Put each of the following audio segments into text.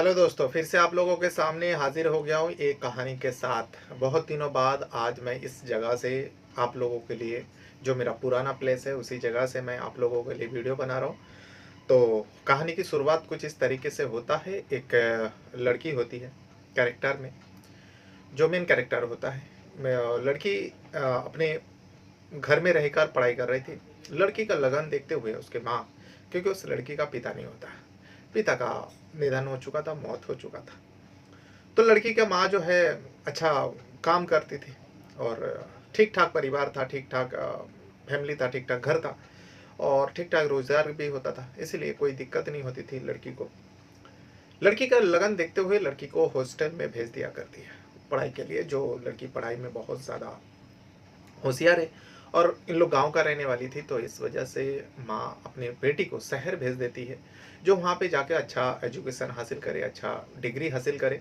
Hello दोस्तों, फिर से आप लोगों के सामने हाजिर हो गया हूँ एक कहानी के साथ। बहुत दिनों बाद आज मैं इस जगह से आप लोगों के लिए, जो मेरा पुराना प्लेस है उसी जगह से मैं आप लोगों के लिए वीडियो बना रहा हूँ। तो कहानी की शुरुआत कुछ इस तरीके से होता है। एक लड़की होती है कैरेक्टर में, जो मेन कैरेक्टर होता है। लड़की अपने घर में रहकर पढ़ाई कर रही थी। लड़की का लगन देखते हुए उसके माँ, क्योंकि उस लड़की का पिता नहीं होता, पिता का निधन हो चुका था, मौत हो चुका था। तो लड़की का माँ जो है अच्छा काम करती थी और ठीक ठाक परिवार था, ठीक ठाक फैमिली था, ठीक ठाक घर था और ठीक ठाक रोजगार भी होता था, इसीलिए कोई दिक्कत नहीं होती थी लड़की को। लड़की का लगन देखते हुए लड़की को हॉस्टल में भेज दिया करती है पढ़ाई के लिए। जो लड़की पढ़ाई में बहुत ज़्यादा होशियार है और इन लोग गांव का रहने वाली थी, तो इस वजह से माँ अपनी बेटी को शहर भेज देती है, जो वहाँ पे जाके अच्छा एजुकेशन हासिल करे, अच्छा डिग्री हासिल करे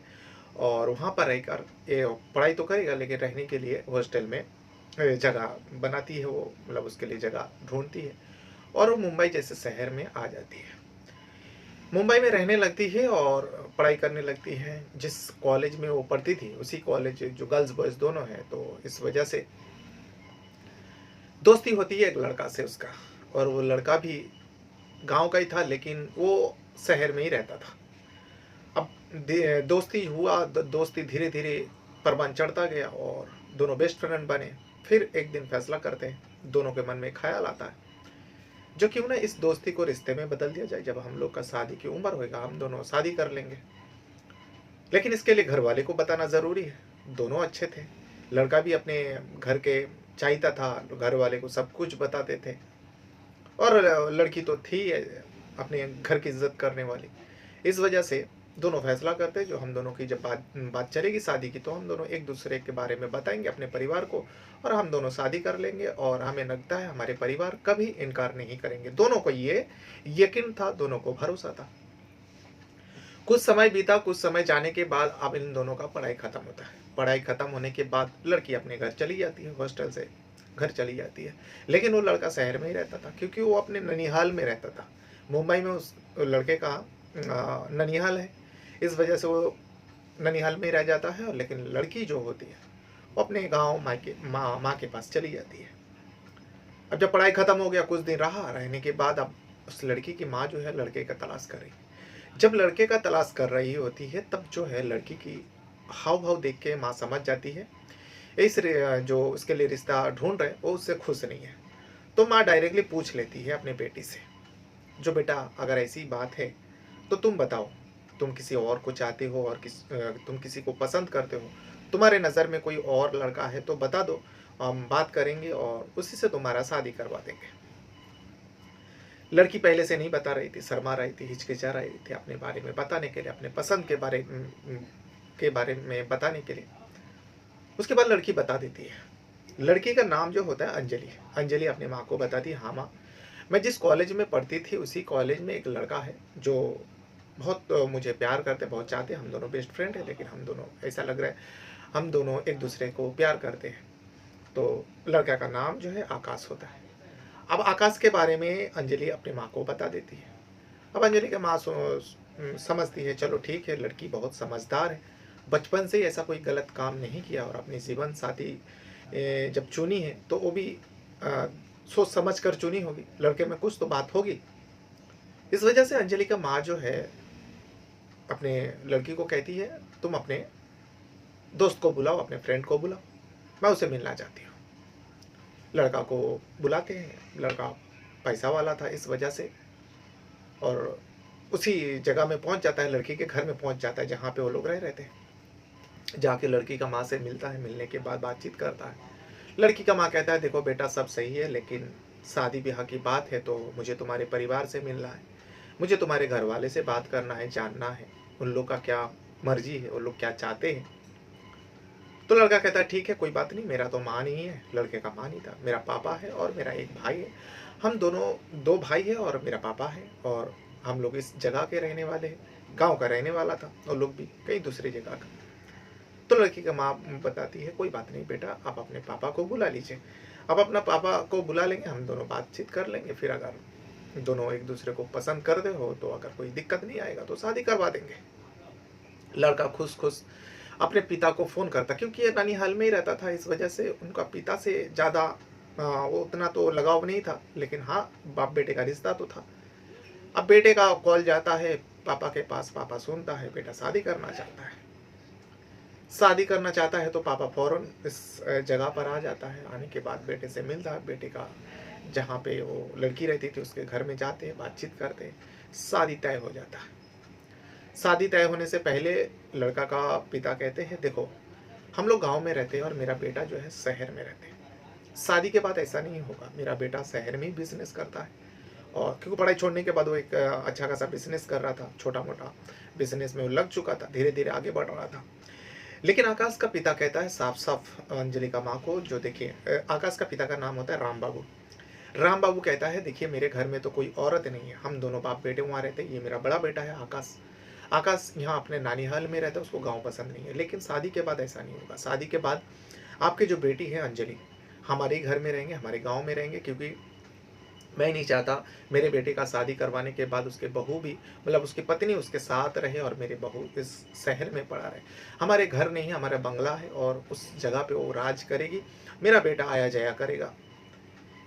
और वहाँ पर रहकर ये पढ़ाई तो करेगा, लेकिन रहने के लिए हॉस्टल में जगह बनाती है वो, मतलब उसके लिए जगह ढूंढती है और वो मुंबई जैसे शहर में आ जाती है। मुंबई में रहने लगती है और पढ़ाई करने लगती है। जिस कॉलेज में वो पढ़ती थी उसी कॉलेज, जो गर्ल्स बॉयज़ दोनों हैं, तो इस वजह से दोस्ती होती है एक लड़का से उसका। और वो लड़का भी गांव का ही था, लेकिन वो शहर में ही रहता था। अब दोस्ती हुआ, दोस्ती धीरे धीरे परवान चढ़ता गया और दोनों बेस्ट फ्रेंड बने। फिर एक दिन फैसला करते हैं, दोनों के मन में ख्याल आता है जो क्यों ना इस दोस्ती को रिश्ते में बदल दिया जाए। जब हम लोग का शादी की उम्र होएगा हम दोनों शादी कर लेंगे, लेकिन इसके लिए घर वाले को बताना ज़रूरी है। दोनों अच्छे थे, लड़का भी अपने घर के चाहता था, घर वाले को सब कुछ बताते थे और लड़की तो थी अपने घर की इज्जत करने वाली। इस वजह से दोनों फैसला करते जो हम दोनों की जब बात बात चलेगी शादी की, तो हम दोनों एक दूसरे के बारे में बताएंगे अपने परिवार को और हम दोनों शादी कर लेंगे। और हमें लगता है हमारे परिवार कभी इनकार नहीं करेंगे। दोनों को ये यकीन था, दोनों को भरोसा था। कुछ समय बीता, कुछ समय जाने के बाद अब इन दोनों का पढ़ाई खत्म होता है। पढ़ाई खत्म होने के बाद लड़की अपने घर चली जाती है, हॉस्टल से घर चली जाती है। लेकिन वो लड़का शहर में ही रहता था, क्योंकि वो अपने ननिहाल में रहता था। मुंबई में उस लड़के का ननिहाल है, इस वजह से वो ननिहाल में ही रह जाता है। और लेकिन लड़की जो होती है वो अपने गाँव मायके माँ के पास चली जाती है। अब जब पढ़ाई खत्म हो गया, कुछ दिन रहा, रहने के बाद अब उस लड़की की माँ जो है लड़के का तलाश कर रही है। जब लड़के का तलाश कर रही होती है, तब जो है लड़की की हाव भाव देख के माँ समझ जाती है जो उसके लिए रिश्ता ढूंढ रहे वो उससे खुश नहीं है। तो माँ डायरेक्टली पूछ लेती है अपने बेटी से, जो बेटा अगर ऐसी बात है तो तुम बताओ, तुम किसी और को चाहते हो और तुम किसी को पसंद करते हो, तुम्हारे नज़र में कोई और लड़का है तो बता दो, हम बात करेंगे और उसी से तुम्हारा शादी करवा देंगे। लड़की पहले से नहीं बता रही थी, शर्मा रही थी, हिचकिचा रही थी अपने बारे में बताने के लिए, अपने पसंद के बारे में बताने के लिए। उसके बाद लड़की बता देती है। लड़की का नाम जो होता है अंजलि। अंजलि अपनी माँ को बताती है, हाँ माँ, मैं जिस कॉलेज में पढ़ती थी उसी कॉलेज में एक लड़का है जो बहुत मुझे प्यार करते, बहुत चाहते। हम दोनों बेस्ट फ्रेंड हैं, लेकिन हम दोनों ऐसा लग रहा है हम दोनों एक दूसरे को प्यार करते हैं। तो लड़का का नाम जो है आकाश होता है। अब आकाश के बारे में अंजलि अपनी माँ को बता देती है। अब अंजलि की माँ समझती है, चलो ठीक है, लड़की बहुत समझदार है, बचपन से ही ऐसा कोई गलत काम नहीं किया और अपनी जीवन साथी जब चुनी है तो वो भी अ, सोच समझ कर चुनी होगी, लड़के में कुछ तो बात होगी। इस वजह से अंजलि का माँ जो है अपने लड़की को कहती है, तुम अपने दोस्त को बुलाओ, अपने फ्रेंड को बुलाओ, मैं उसे मिलना चाहती हूँ। लड़का को बुलाते हैं। लड़का पैसा वाला था इस वजह से, और उसी जगह में पहुंच जाता है, लड़की के घर में पहुंच जाता है जहाँ पे वो लोग रह रहे थे। जाके लड़की का माँ से मिलता है, मिलने के बाद बातचीत करता है। लड़की का माँ कहता है, देखो बेटा सब सही है, लेकिन शादी ब्याह की बात है तो मुझे तुम्हारे परिवार से मिलना है, मुझे तुम्हारे घर वाले से बात करना है, जानना है उन लोग का क्या मर्जी है, वो लोग क्या चाहते हैं। तो लड़का कहता है ठीक है, कोई बात नहीं, मेरा तो माँ नहीं है। लड़के का माँ नहीं था, मेरा पापा है और मेरा एक भाई है। हम दोनों दो भाई है और मेरा पापा है, और हम लोग इस जगह के रहने वाले हैं। गांव का रहने वाला था और लोग भी कई दूसरी जगह का। तो लड़की का माँ बताती है, कोई बात नहीं बेटा, आप अपने पापा को बुला लीजिए। आप अपना पापा को बुला लेंगे, हम दोनों बातचीत कर लेंगे, फिर अगर दोनों एक दूसरे को पसंद कर दे हो तो अगर कोई दिक्कत नहीं आएगा तो शादी करवा देंगे। लड़का खुश-खुश अपने पिता को फ़ोन करता, क्योंकि ये ननिहाल में ही रहता था, इस वजह से उनका पिता से ज़्यादा वो उतना तो लगाव नहीं था, लेकिन हाँ, बाप-बेटे का रिश्ता तो था। अब बेटे का कॉल जाता है पापा के पास, पापा सुनता है, बेटा शादी करना चाहता है। शादी करना चाहता है तो पापा फ़ौरन इस जगह पर आ जाता है। आने के बाद बेटे से मिलता है, बेटे का जहाँ पे वो लड़की रहती थी उसके घर में जाते हैं, बातचीत करते हैं, शादी तय हो जाता है। शादी तय होने से पहले लड़का का पिता कहते हैं, देखो हम लोग गाँव में रहते हैं और मेरा बेटा जो है शहर में रहते हैं। शादी के बाद ऐसा नहीं होगा, मेरा बेटा शहर में ही बिज़नेस करता है, और क्योंकि पढ़ाई छोड़ने के बाद वो एक अच्छा खासा बिज़नेस कर रहा था, छोटा-मोटा बिज़नेस में वो लग चुका था, धीरे-धीरे आगे बढ़ रहा था। लेकिन आकाश का पिता कहता है साफ-साफ अंजलि का माँ को, जो देखिए आकाश का पिता का नाम होता है राम बाबू। राम बाबू कहता है, देखिए मेरे घर में तो कोई औरत नहीं है, हम दोनों बाप-बेटे वहाँ रहते हैं, ये मेरा बड़ा बेटा है आकाश। आकाश यहाँ अपने नानीहाल में रहता है, उसको गाँव पसंद नहीं है। लेकिन शादी के बाद ऐसा नहीं होगा, शादी के बाद आपकी जो बेटी है अंजलि, हमारे ही घर में रहेंगे, हमारे गाँव में रहेंगे, क्योंकि मैं नहीं चाहता मेरे बेटे का शादी करवाने के बाद उसके बहू भी, मतलब उसकी पत्नी उसके साथ रहे और मेरी बहू इस शहर में पड़ा रहे। हमारे घर नहीं, हमारा बंगला है और उस जगह पे वो राज करेगी, मेरा बेटा आया जाया करेगा।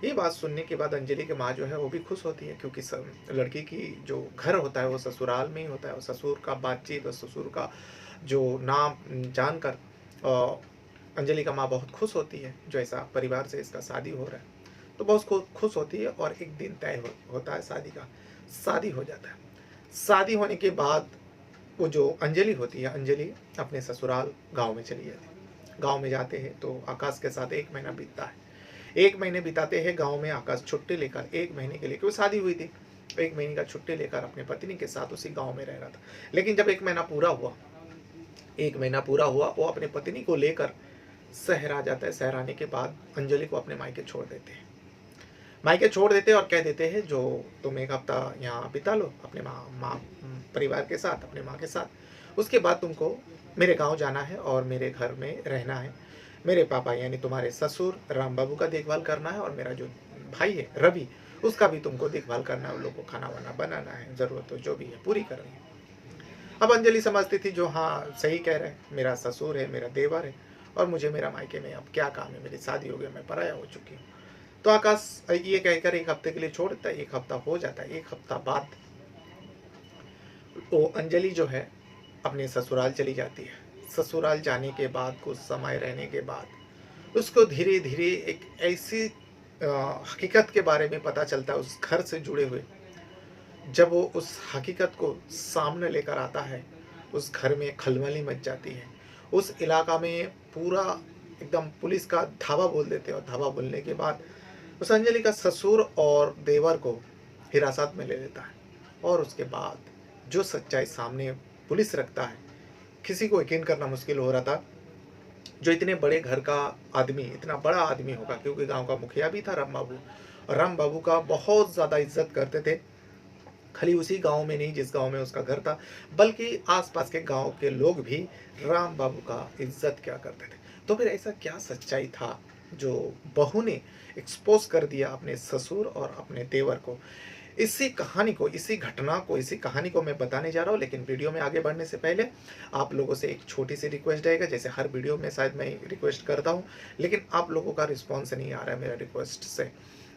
ये बात सुनने के बाद अंजलि की माँ जो है वो भी खुश होती है, क्योंकि लड़की की जो घर होता है वो ससुराल में ही होता है, और ससुर का बातचीत और ससुर का जो नाम जानकर अंजलि का माँ बहुत खुश होती है, जो ऐसा परिवार से इसका शादी हो रहा है। तो बहुत खुश होती है और एक दिन तय होता है शादी का। शादी हो जाता है। शादी होने के बाद वो जो अंजलि होती है, अंजलि अपने ससुराल गाँव में चली जाती है। गाँव में जाते हैं तो आकाश के साथ 1 महीना बीतता है। 1 महीने बिताते हैं गाँव में, आकाश छुट्टी लेकर 1 महीने के लिए, क्योंकि शादी हुई थी, 1 महीने का छुट्टी लेकर अपनी पत्नी के साथ उसी गाँव में रह रहा था। लेकिन जब 1 महीना पूरा हुआ, 1 महीना पूरा हुआ, वो अपनी पत्नी को लेकर शहर आ जाता है। शहर आने के बाद अंजलि को अपने मायके छोड़ देते हैं। मायके छोड़ देते हैं और कह देते हैं, जो तुम 1 हफ्ता यहाँ बिता लो अपने परिवार के साथ, अपने माँ के साथ। उसके बाद तुमको मेरे गाँव जाना है और मेरे घर में रहना है। मेरे पापा यानी तुम्हारे ससुर राम बाबू का देखभाल करना है, और मेरा जो भाई है रवि, उसका भी तुमको देखभाल करना है। उन लोगों को खाना-वाना बनाना है, ज़रूरत हो जो भी है पूरी करनी है। अब अंजलि समझती थी, जो हाँ, सही कह रहे हैं, मेरा ससुर है, मेरा देवर है, और मुझे मेरा मायके में अब क्या काम है, मेरी शादी हो गई, मैं पराया हो चुकी हूँ। तो आकाश ये कहकर 1 हफ्ते के लिए छोड़ देता है, 1 हफ्ता हो जाता है। 1 हफ्ता बाद वो अंजलि जो है अपने ससुराल चली जाती है। ससुराल जाने के बाद कुछ समय रहने के बाद उसको धीरे-धीरे एक ऐसी हकीकत के बारे में पता चलता है उस घर से जुड़े हुए। जब वो उस हकीकत को सामने लेकर आता है, उस घर में खलबली मच जाती है। उस इलाका में पूरा एकदम पुलिस का धावा बोल देते हैं, और धावा बोलने के बाद उस अंजलि का ससुर और देवर को हिरासत में ले लेता है। और उसके बाद जो सच्चाई सामने पुलिस रखता है, किसी को यकीन करना मुश्किल हो रहा था। जो इतने बड़े घर का आदमी, इतना बड़ा आदमी होगा, क्योंकि गाँव का मुखिया भी था राम बाबू, और राम बाबू का बहुत ज़्यादा इज़्ज़त करते थे। खाली उसी गाँव में नहीं जिस गाँव में उसका घर था, बल्कि आस-पास के गाँव के लोग भी राम बाबू का इज़्ज़त किया करते थे। तो फिर ऐसा क्या सच्चाई था जो बहू ने एक्सपोज़ कर दिया अपने ससुर और अपने देवर को? इसी कहानी को, इसी घटना को, इसी कहानी को मैं बताने जा रहा हूँ। लेकिन वीडियो में आगे बढ़ने से पहले आप लोगों से एक छोटी-सी रिक्वेस्ट रहेगा, जैसे हर वीडियो में शायद मैं रिक्वेस्ट करता हूँ, लेकिन आप लोगों का रिस्पॉन्स नहीं आ रहा है मेरा रिक्वेस्ट से।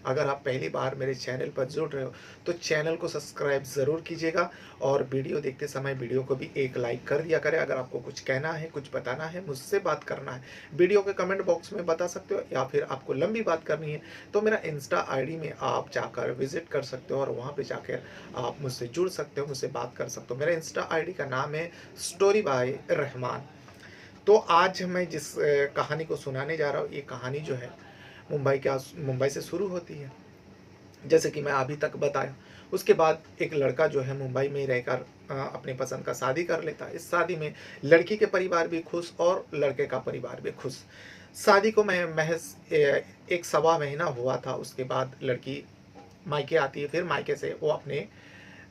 अगर आप पहली बार मेरे चैनल पर जुड़ रहे हो, तो चैनल को सब्सक्राइब ज़रूर कीजिएगा, और वीडियो देखते समय वीडियो को भी एक लाइक कर दिया करें। अगर आपको कुछ कहना है, कुछ बताना है, मुझसे बात करना है, वीडियो के कमेंट बॉक्स में बता सकते हो, या फिर आपको लंबी बात करनी है तो मेरा इंस्टा आईडी में आप जाकर विज़िट कर सकते हो, और वहाँ पे जाकर आप मुझसे जुड़ सकते हो, मुझसे बात कर सकते हो। मेरा इंस्टा आईडी का नाम है स्टोरी बाय रहमान। तो आज मैं जिस कहानी को सुनाने जा रहा हूँ, ये कहानी जो है मुंबई से शुरू होती है, जैसे कि मैं अभी तक बताया। उसके बाद एक लड़का जो है मुंबई में ही रहकर अपनी पसंद का शादी कर लेता है। इस शादी में लड़की के परिवार भी खुश और लड़के का परिवार भी खुश। शादी को मैं महज़ 1 सवा महीना हुआ था, उसके बाद लड़की मायके आती है, फिर मायके से वो अपने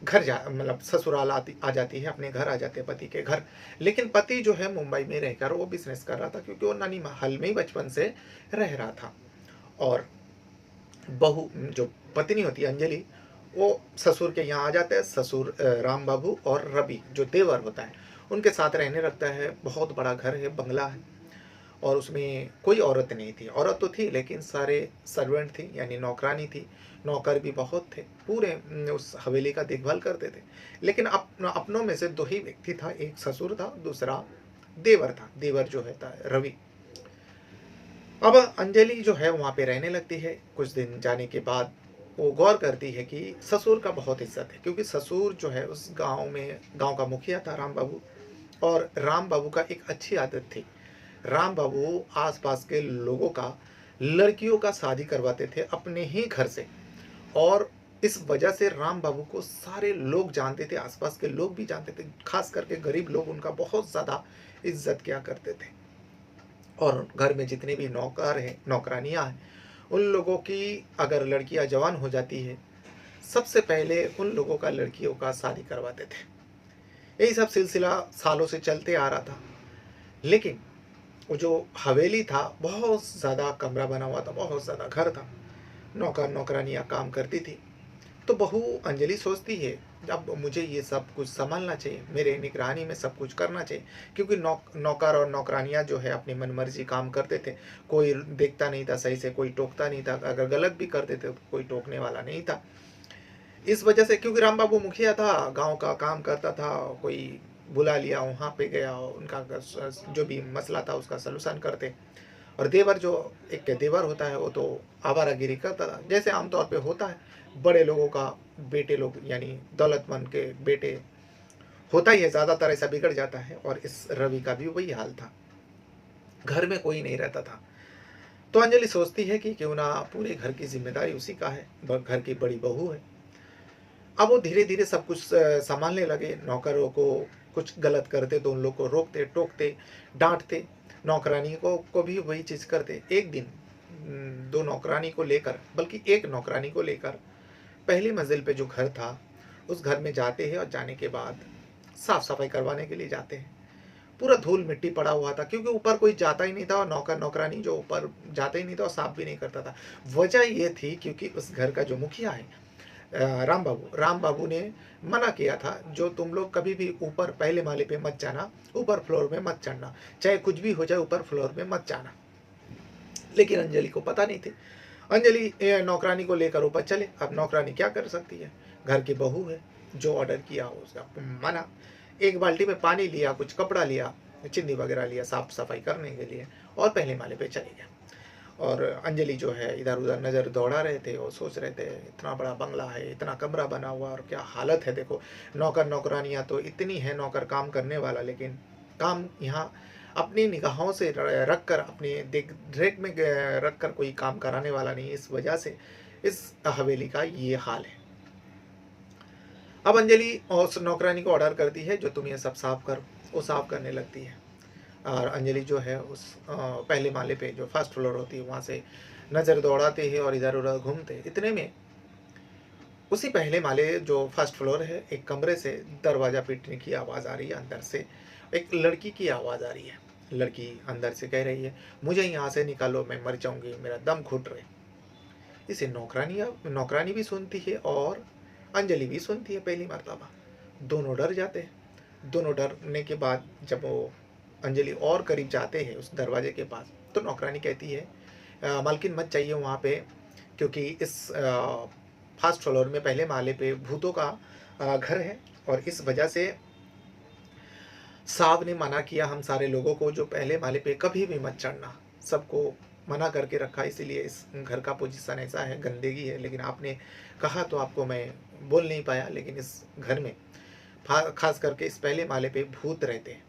घर मतलब ससुराल आ जाती है, अपने घर आ जाते हैं पति के घर। लेकिन पति जो है मुंबई में रहकर वो बिज़नेस कर रहा था, क्योंकि वो ननिहाल में ही बचपन से रह रहा था। और बहू जो पत्नी होती है अंजलि, वो ससुर के यहाँ आ जाते हैं। ससुर राम बाबू और रवि जो देवर होता है, उनके साथ रहने लगता है। बहुत बड़ा घर है, बंगला है, और उसमें कोई औरत नहीं थी। औरत तो थी लेकिन सारे सर्वेंट थी, यानी नौकरानी थी, नौकर भी बहुत थे, पूरे उस हवेली का देखभाल करते थे। लेकिन अपनों में से दो ही व्यक्ति था, एक ससुर था, दूसरा देवर था। देवर जो है था रवि। अब अंजलि जो है वहाँ पे रहने लगती है। कुछ दिन जाने के बाद वो गौर करती है कि ससुर का बहुत इज्जत है, क्योंकि ससुर जो है उस गांव में गांव का मुखिया था राम बाबू। और राम बाबू का एक अच्छी आदत थी, राम बाबू आसपास के लोगों का लड़कियों का शादी करवाते थे अपने ही घर से। और इस वजह से राम बाबू को सारे लोग जानते थे, आसपास के लोग भी जानते थे, खास करके गरीब लोग उनका बहुत ज़्यादा इज्जत किया करते थे। और घर में जितने भी नौकर हैं, नौकरानियां हैं, उन लोगों की अगर लड़कियां जवान हो जाती है, सबसे पहले उन लोगों का लड़कियों का शादी करवाते थे। यही सब सिलसिला सालों से चलते आ रहा था। लेकिन वो जो हवेली था, बहुत ज़्यादा कमरा बना हुआ था, बहुत ज़्यादा घर था, नौकर नौकरानियां काम करती थी। तो बहू अंजलि सोचती है, अब मुझे ये सब कुछ संभालना चाहिए, मेरे निगरानी में सब कुछ करना चाहिए, क्योंकि नौकर और नौकरानियां जो है अपनी मनमर्जी काम करते थे। कोई देखता नहीं था सही से, कोई टोकता नहीं था, अगर गलत भी करते थे तो कोई टोकने वाला नहीं था। इस वजह से, क्योंकि राम बाबू मुखिया था, गांव का काम करता था, कोई बुला लिया वहाँ पे गया, उनका जो भी मसला था उसका सलूशन करते। और देवर जो एक देवर होता है वो तो आवारागिरी करता था, जैसे आमतौर पे होता है बड़े लोगों का। बेटे लोग यानी दौलतमंद के बेटे होता ही है, ज़्यादातर ऐसा बिगड़ जाता है। और इस रवि का भी वही हाल था, घर में कोई नहीं रहता था। तो अंजलि सोचती है कि क्यों ना पूरे घर की जिम्मेदारी उसी का है, घर की बड़ी बहू है। अब वो धीरे धीरे सब कुछ संभालने लगे। नौकरों को कुछ गलत करते तो उन लोग को रोकते टोकते डांटते, नौकरानी को भी वही चीज़ करते। एक दिन दो नौकरानी को लेकर, बल्कि एक नौकरानी को लेकर पहली मंजिल पे जो घर था उस घर में जाते हैं, और जाने के बाद साफ सफाई करवाने के लिए जाते हैं। पूरा धूल मिट्टी पड़ा हुआ था, क्योंकि ऊपर कोई जाता ही नहीं था, और नौकर नौकरानी जो ऊपर जाता ही नहीं था और साफ भी नहीं करता था। वजह ये थी क्योंकि उस घर का जो मुखिया है राम बाबू ने मना किया था, जो तुम लोग कभी भी ऊपर पहले माले पे मत जाना, ऊपर फ्लोर में मत चढ़ना, चाहे कुछ भी हो जाए ऊपर फ्लोर में मत जाना। लेकिन अंजलि को पता नहीं थी। अंजलि नौकरानी को लेकर ऊपर चले। अब नौकरानी क्या कर सकती है, घर की बहू है, जो ऑर्डर किया उसका मना। एक बाल्टी में पानी लिया, कुछ कपड़ा लिया, चिन्नी वगैरह लिया साफ सफाई करने के लिए, और पहले माले पे चले गए। और अंजलि जो है इधर उधर नज़र दौड़ा रहे थे, और सोच रहे थे इतना बड़ा बंगला है, इतना कमरा बना हुआ, और क्या हालत है देखो। नौकर नौकरानियाँ तो इतनी है, नौकर काम करने वाला, लेकिन काम यहाँ अपनी निगाहों से रख कर, अपनी देख रेख में रख कर कोई काम कराने वाला नहीं। इस वजह से इस हवेली का ये हाल है। अब अंजलि उस नौकरानी को ऑर्डर करती है, जो तुम ये सब साफ करो। वो साफ करने लगती है, और अंजलि जो है उस पहले माले पे जो फर्स्ट फ्लोर होती है वहाँ से नज़र दौड़ाते हैं और इधर उधर घूमते। इतने में उसी पहले माले जो फर्स्ट फ्लोर है, एक कमरे से दरवाज़ा पीटने की आवाज़ आ रही है। अंदर से एक लड़की की आवाज़ आ रही है। लड़की अंदर से कह रही है, मुझे यहाँ से निकालो, मैं मर जाऊँगी, मेरा दम घुट रहे। इसे नौकरानी भी सुनती है और अंजलि भी सुनती है पहली मर्तबा। दोनों डर जाते हैं। दोनों डरने के बाद जब वो अंजलि और करीब जाते हैं उस दरवाजे के पास, तो नौकरानी कहती है, मालकिन मत जाइए वहाँ पे, क्योंकि इस फर्स्ट फ्लोर में पहले माले पे भूतों का घर है, और इस वजह से साहब ने मना किया हम सारे लोगों को, जो पहले माले पे कभी भी मत चढ़ना, सबको मना करके रखा। इसीलिए इस घर का पोजीशन ऐसा है, गंदगी है, लेकिन आपने कहा तो आपको मैं बोल नहीं पाया। लेकिन इस घर में खास करके इस पहले माले पे भूत रहते हैं।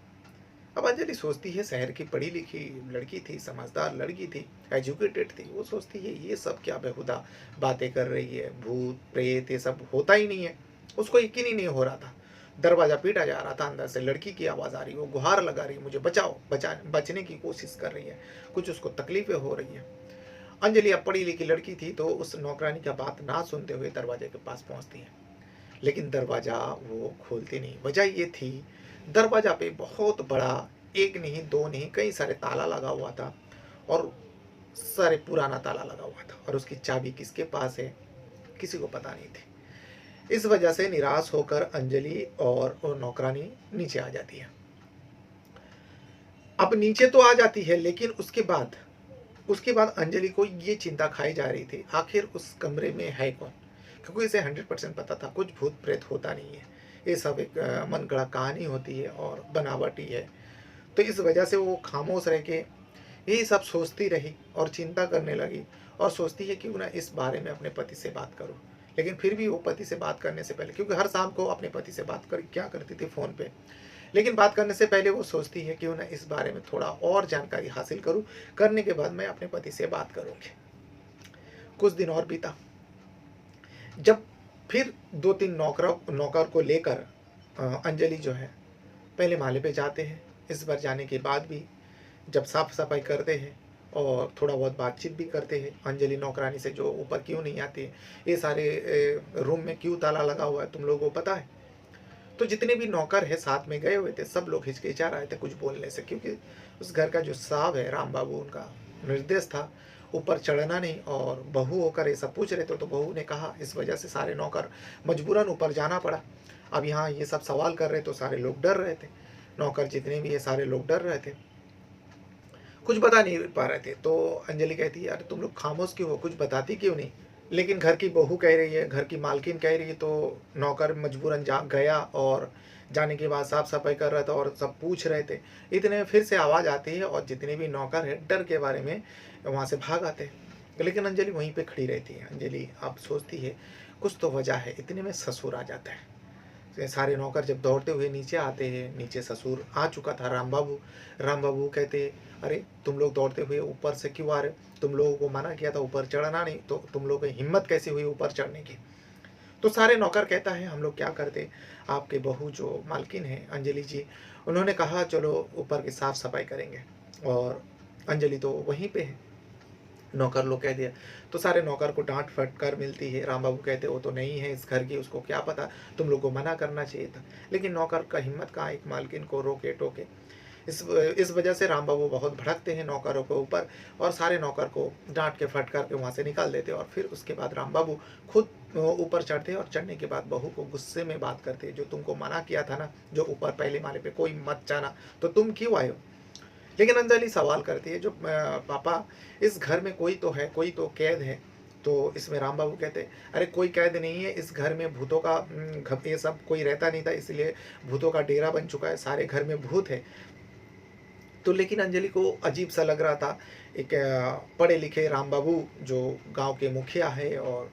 अब अंजलि सोचती है, शहर की पढ़ी लिखी लड़की थी, समझदार लड़की थी, एजुकेटेड थी, वो सोचती है ये सब क्या बेहुदा बातें कर रही है, भूत प्रेत ये सब होता ही नहीं है। उसको यकीन ही नहीं हो रहा था। दरवाजा पीटा जा रहा था, अंदर से लड़की की आवाज़ आ रही है, वो गुहार लगा रही है, मुझे बचाओ, बचने की कोशिश कर रही है, कुछ उसको तकलीफें हो रही है। अंजलि अब पढ़ी लिखी लड़की थी, तो उस नौकरानी का बात ना सुनते हुए दरवाजे के पास पहुंचती है। लेकिन दरवाज़ा वो खोलती नहीं। वजह ये थी, दरवाज़ा पे बहुत बड़ा, एक नहीं दो नहीं कई सारे ताला लगा हुआ था, और सारे पुराना ताला लगा हुआ था, और उसकी चाबी किसके पास है किसी को पता नहीं थी। इस वजह से निराश होकर अंजलि और वो नौकरानी नीचे आ जाती है। अब नीचे तो आ जाती है, लेकिन उसके बाद अंजलि को ये चिंता खाई जा रही थी, आखिर उस कमरे में है कौन? क्योंकि इसे 100% पता था कुछ भूत प्रेत होता नहीं है, ये सब एक मन गढ़ा कहानी होती है और बनावटी है। तो इस वजह से वो खामोश रह के यही सब सोचती रही और चिंता करने लगी, और सोचती है क्यों ना इस बारे में अपने पति से बात करूं। लेकिन फिर भी वो पति से बात करने से पहले, क्योंकि हर शाम को अपने पति से बात कर क्या करती थी, फ़ोन पे, लेकिन बात करने से पहले वो सोचती है क्यों ना इस बारे में थोड़ा और जानकारी हासिल करूं, करने के बाद मैं अपने पति से बात करूंगी। कुछ दिन और बीता, जब फिर 2-3 नौकर को लेकर अंजलि जो है पहले माले पे जाते हैं। इस बार जाने के बाद भी जब साफ-सफाई करते हैं और थोड़ा बहुत बातचीत भी करते हैं, अंजलि नौकरानी से, जो ऊपर क्यों नहीं आती है, ये सारे रूम में क्यों ताला लगा हुआ है, तुम लोगों को पता है? तो जितने भी नौकर हैं साथ में गए हुए थे, सब लोग हिचकिचा रहे थे कुछ बोलने से, क्योंकि उस घर का जो साहब है, राम बाबू, उनका निर्देश था ऊपर चढ़ना नहीं, और बहू होकर ये सब पूछ रहे थे, तो बहू ने कहा, इस वजह से सारे नौकर मजबूरन ऊपर जाना पड़ा। अब यहाँ ये सब सवाल कर रहे तो सारे लोग डर रहे थे, नौकर जितने भी है सारे लोग डर रहे थे, कुछ बता नहीं पा रहे थे। तो अंजलि कहती है, अरे तुम लोग खामोश क्यों हो, कुछ बताती क्यों नहीं? लेकिन घर की बहू कह रही है, घर की मालकिन कह रही है, तो नौकर मजबूरन जा गया, और जाने के बाद साफ सफाई कर रहा था और सब पूछ रहे थे। इतने में फिर से आवाज़ आती है और जितने भी नौकर हैं डर के बारे में वहाँ से भाग आते हैं। लेकिन अंजलि वहीं पे खड़ी रहती है। अंजलि अब सोचती है कुछ तो वजह है, इतने में ससुर आ जाता है। ये सारे नौकर जब दौड़ते हुए नीचे आते हैं, नीचे ससुर आ चुका था, राम बाबू। राम बाबू कहते, अरे तुम लोग दौड़ते हुए ऊपर से क्यों आ रहे हो? तुम लोगों को मना किया था ऊपर चढ़ना नहीं, तो तुम लोगों की हिम्मत कैसे हुई ऊपर चढ़ने की? तो सारे नौकर कहता है, हम लोग क्या करते, आपके बहू जो मालकिन है अंजलि जी, उन्होंने कहा चलो ऊपर की साफ सफाई करेंगे, और अंजलि तो वहीं पे है। नौकर लोग कह दिया, तो सारे नौकर को डांट फटकार मिलती है। राम बाबू कहते वो तो नहीं है इस घर की, उसको क्या पता, तुम लोग को मना करना चाहिए था। लेकिन नौकर का हिम्मत कहाँ एक मालकिन को रोके टोके। इस वजह से राम बाबू बहुत भड़कते हैं नौकरों के ऊपर, और सारे नौकर को डांट के फटकार के वहाँ से निकाल देते, और फिर उसके बाद राम बाबू खुद ऊपर चढ़ते, और चढ़ने के बाद बहू को गुस्से में बात करते, जो तुमको मना किया था ना, जो ऊपर पहले माले पे कोई मत जाना, तो तुम क्यों आए हो? लेकिन अंजलि सवाल करती है, जो पापा इस घर में कोई तो है, कोई तो कैद है। तो इसमें राम बाबू कहते हैं, अरे कोई कैद नहीं है, इस घर में भूतों का ये सब कोई रहता नहीं था, इसलिए भूतों का डेरा बन चुका है, सारे घर में भूत है। तो लेकिन अंजलि को अजीब सा लग रहा था, एक पढ़े लिखे राम बाबू जो गांव के मुखिया है और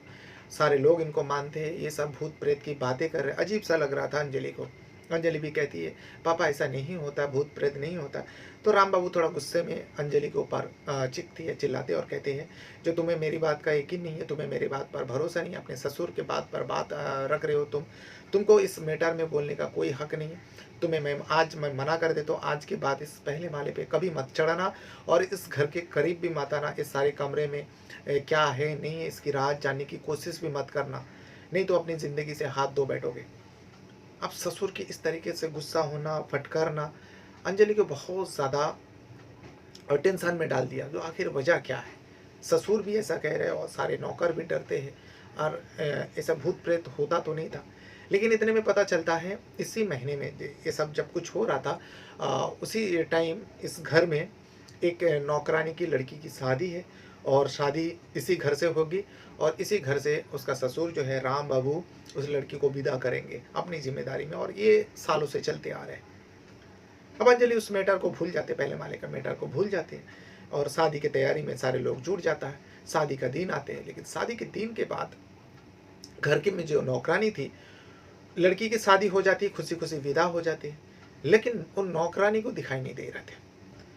सारे लोग इनको मानते हैं, ये सब भूत प्रेत की बातें कर रहे, अजीब सा लग रहा था अंजलि को। अंजलि भी कहती है, पापा ऐसा नहीं होता, भूत प्रेत नहीं होता। तो राम बाबू थोड़ा गुस्से में अंजलि के ऊपर चिखती है, चिल्लाते और कहते हैं, जो तुम्हें मेरी बात का यकीन नहीं है, तुम्हें मेरी बात पर भरोसा नहीं है, अपने ससुर के बात पर बात रख रहे हो, तुमको इस मैटर में बोलने का कोई हक नहीं है। तुम्हें मैं मना कर दे, तो आज के बाद इस पहले माले पे कभी मत चढ़ना, और इस घर के करीब भी मत आना। इस सारे कमरे में क्या है नहीं है इसकी राज जानने की कोशिश भी मत करना, नहीं तो अपनी ज़िंदगी से हाथ धो बैठोगे। अब ससुर की इस तरीके से गुस्सा होना, फटकारना, अंजलि को बहुत ज़्यादा टेंशन में डाल दिया, जो आखिर वजह क्या है? ससुर भी ऐसा कह रहे हैं और सारे नौकर भी डरते हैं, और ऐसा भूत प्रेत होता तो नहीं था। लेकिन इतने में पता चलता है, इसी महीने में ये सब जब कुछ हो रहा था, उसी टाइम इस घर में एक नौकरानी की लड़की की शादी है, और शादी इसी घर से होगी, और इसी घर से उसका ससुर जो है राम बाबू उस लड़की को विदा करेंगे अपनी जिम्मेदारी में, और ये सालों से चलते आ रहे हैं। अब अंजलि उस मैटर को भूल जाते, पहले माले का मैटर को भूल जाते हैं, और शादी की तैयारी में सारे लोग जुट जाता है। शादी का दिन आते हैं, लेकिन शादी के दिन के बाद घर के में जो नौकरानी थी, लड़की की शादी हो जाती है, खुशी खुशी विदा हो जाती है, लेकिन उन नौकरानी को दिखाई नहीं दे रहे थे।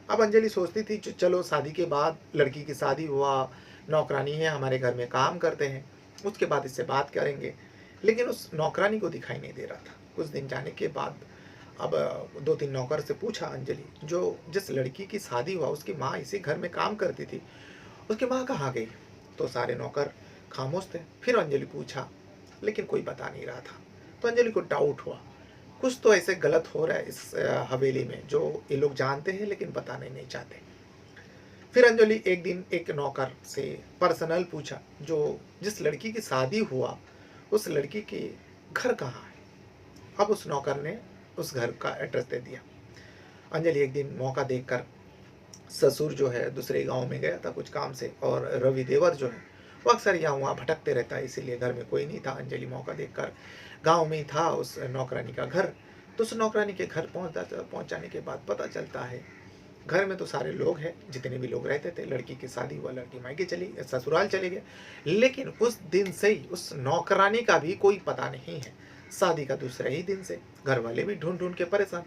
अब अंजलि सोचती थी, चलो शादी के बाद लड़की की शादी हुआ, नौकरानी है, हमारे घर में काम करते हैं, उसके बाद इससे बात करेंगे, लेकिन उस नौकरानी को दिखाई नहीं दे रहा था। कुछ दिन जाने के बाद अब 2-3 नौकर से पूछा अंजलि, जो जिस लड़की की शादी हुआ उसकी माँ इसी घर में काम करती थी, उसकी माँ कहाँ गई? तो सारे नौकर खामोश थे। फिर अंजलि पूछा, लेकिन कोई बता नहीं रहा था। तो अंजलि को डाउट हुआ, कुछ तो ऐसे गलत हो रहा है इस हवेली में, जो ये लोग जानते हैं लेकिन बताने नहीं चाहते। फिर अंजलि एक दिन एक नौकर से पर्सनल पूछा, जो जिस लड़की की शादी हुआ उस लड़की के घर कहाँ है? अब उस नौकर ने उस घर का एड्रेस दे दिया। अंजलि एक दिन मौका देखकर ससुर जो है दूसरे गाँव में गया था कुछ काम से, और रवि देवर जो है वो अक्सर यहाँ वहाँ भटकते रहता है, इसीलिए घर में कोई नहीं था। अंजलि मौका देखकर गाँव में ही था उस नौकरानी का घर। तो उस नौकरानी के घर पहुँचाने के बाद पता चलता है घर में तो सारे लोग हैं, जितने भी लोग रहते थे। लड़की की शादी हुआ, लड़की मायके चली, ससुराल चले गए। लेकिन उस दिन से ही उस नौकरानी का भी कोई पता नहीं है। शादी का दूसरे ही दिन से घर वाले भी ढूंढ ढूंढ के परेशान।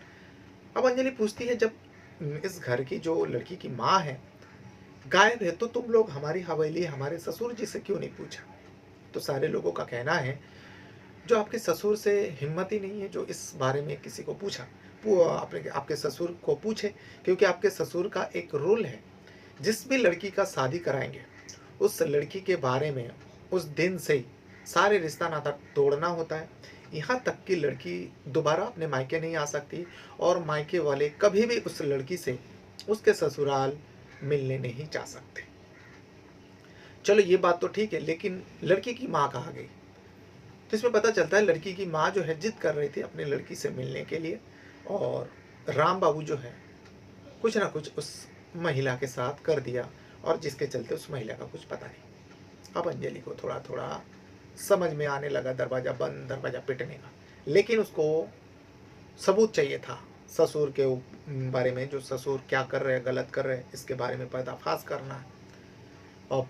अब अंजलि पूछती है, जब इस घर की जो लड़की की माँ है गायब है, तो तुम लोग हमारी हवेली हमारे ससुर जी से क्यों नहीं पूछा? तो सारे लोगों का कहना है, जो आपके ससुर से हिम्मत ही नहीं है जो इस बारे में किसी को पूछा, वो आपने आपके ससुर को पूछे, क्योंकि आपके ससुर का एक रूल है, जिस भी लड़की का शादी कराएंगे उस लड़की के बारे में उस दिन से ही सारे रिश्ता नाता तोड़ना होता है। यहाँ तक कि लड़की दोबारा अपने मायके नहीं आ सकती, और मायके वाले कभी भी उस लड़की से उसके ससुराल मिलने नहीं जा सकते। चलो ये बात तो ठीक है, लेकिन लड़की की माँ कहाँ गई? तो इसमें पता चलता है लड़की की माँ जो है जिद कर रही थी अपनी लड़की से मिलने के लिए, और राम बाबू जो है कुछ ना कुछ उस महिला के साथ कर दिया, और जिसके चलते उस महिला का कुछ पता नहीं। अब अंजलि को थोड़ा थोड़ा समझ में आने लगा दरवाज़ा बंद, दरवाज़ा पिटने का। लेकिन उसको सबूत चाहिए था ससुर के बारे में, जो ससुर क्या कर रहे हैं, गलत कर रहे हैं, इसके बारे में पर्दाफाश करना है। और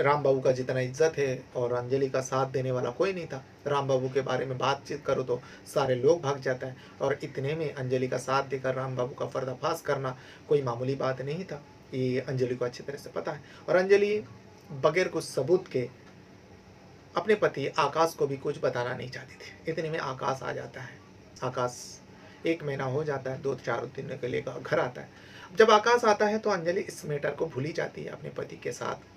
राम बाबू का जितना इज्जत है, और अंजलि का साथ देने वाला कोई नहीं था। राम बाबू के बारे में बातचीत करो तो सारे लोग भाग जाता है, और इतने में अंजलि का साथ देकर राम बाबू का पर्दाफाश करना कोई मामूली बात नहीं था। ये अंजलि को अच्छी तरह से पता है। और अंजलि बगैर कुछ सबूत के अपने पति आकाश को भी कुछ बताना नहीं चाहती थी। इतने में आकाश आ जाता है। आकाश 1 महीना हो जाता है, 2-4 दिन के लिए घर आता है। जब आकाश आता है तो अंजलि इस मैटर को भूल ही जाती है। अपने पति के साथ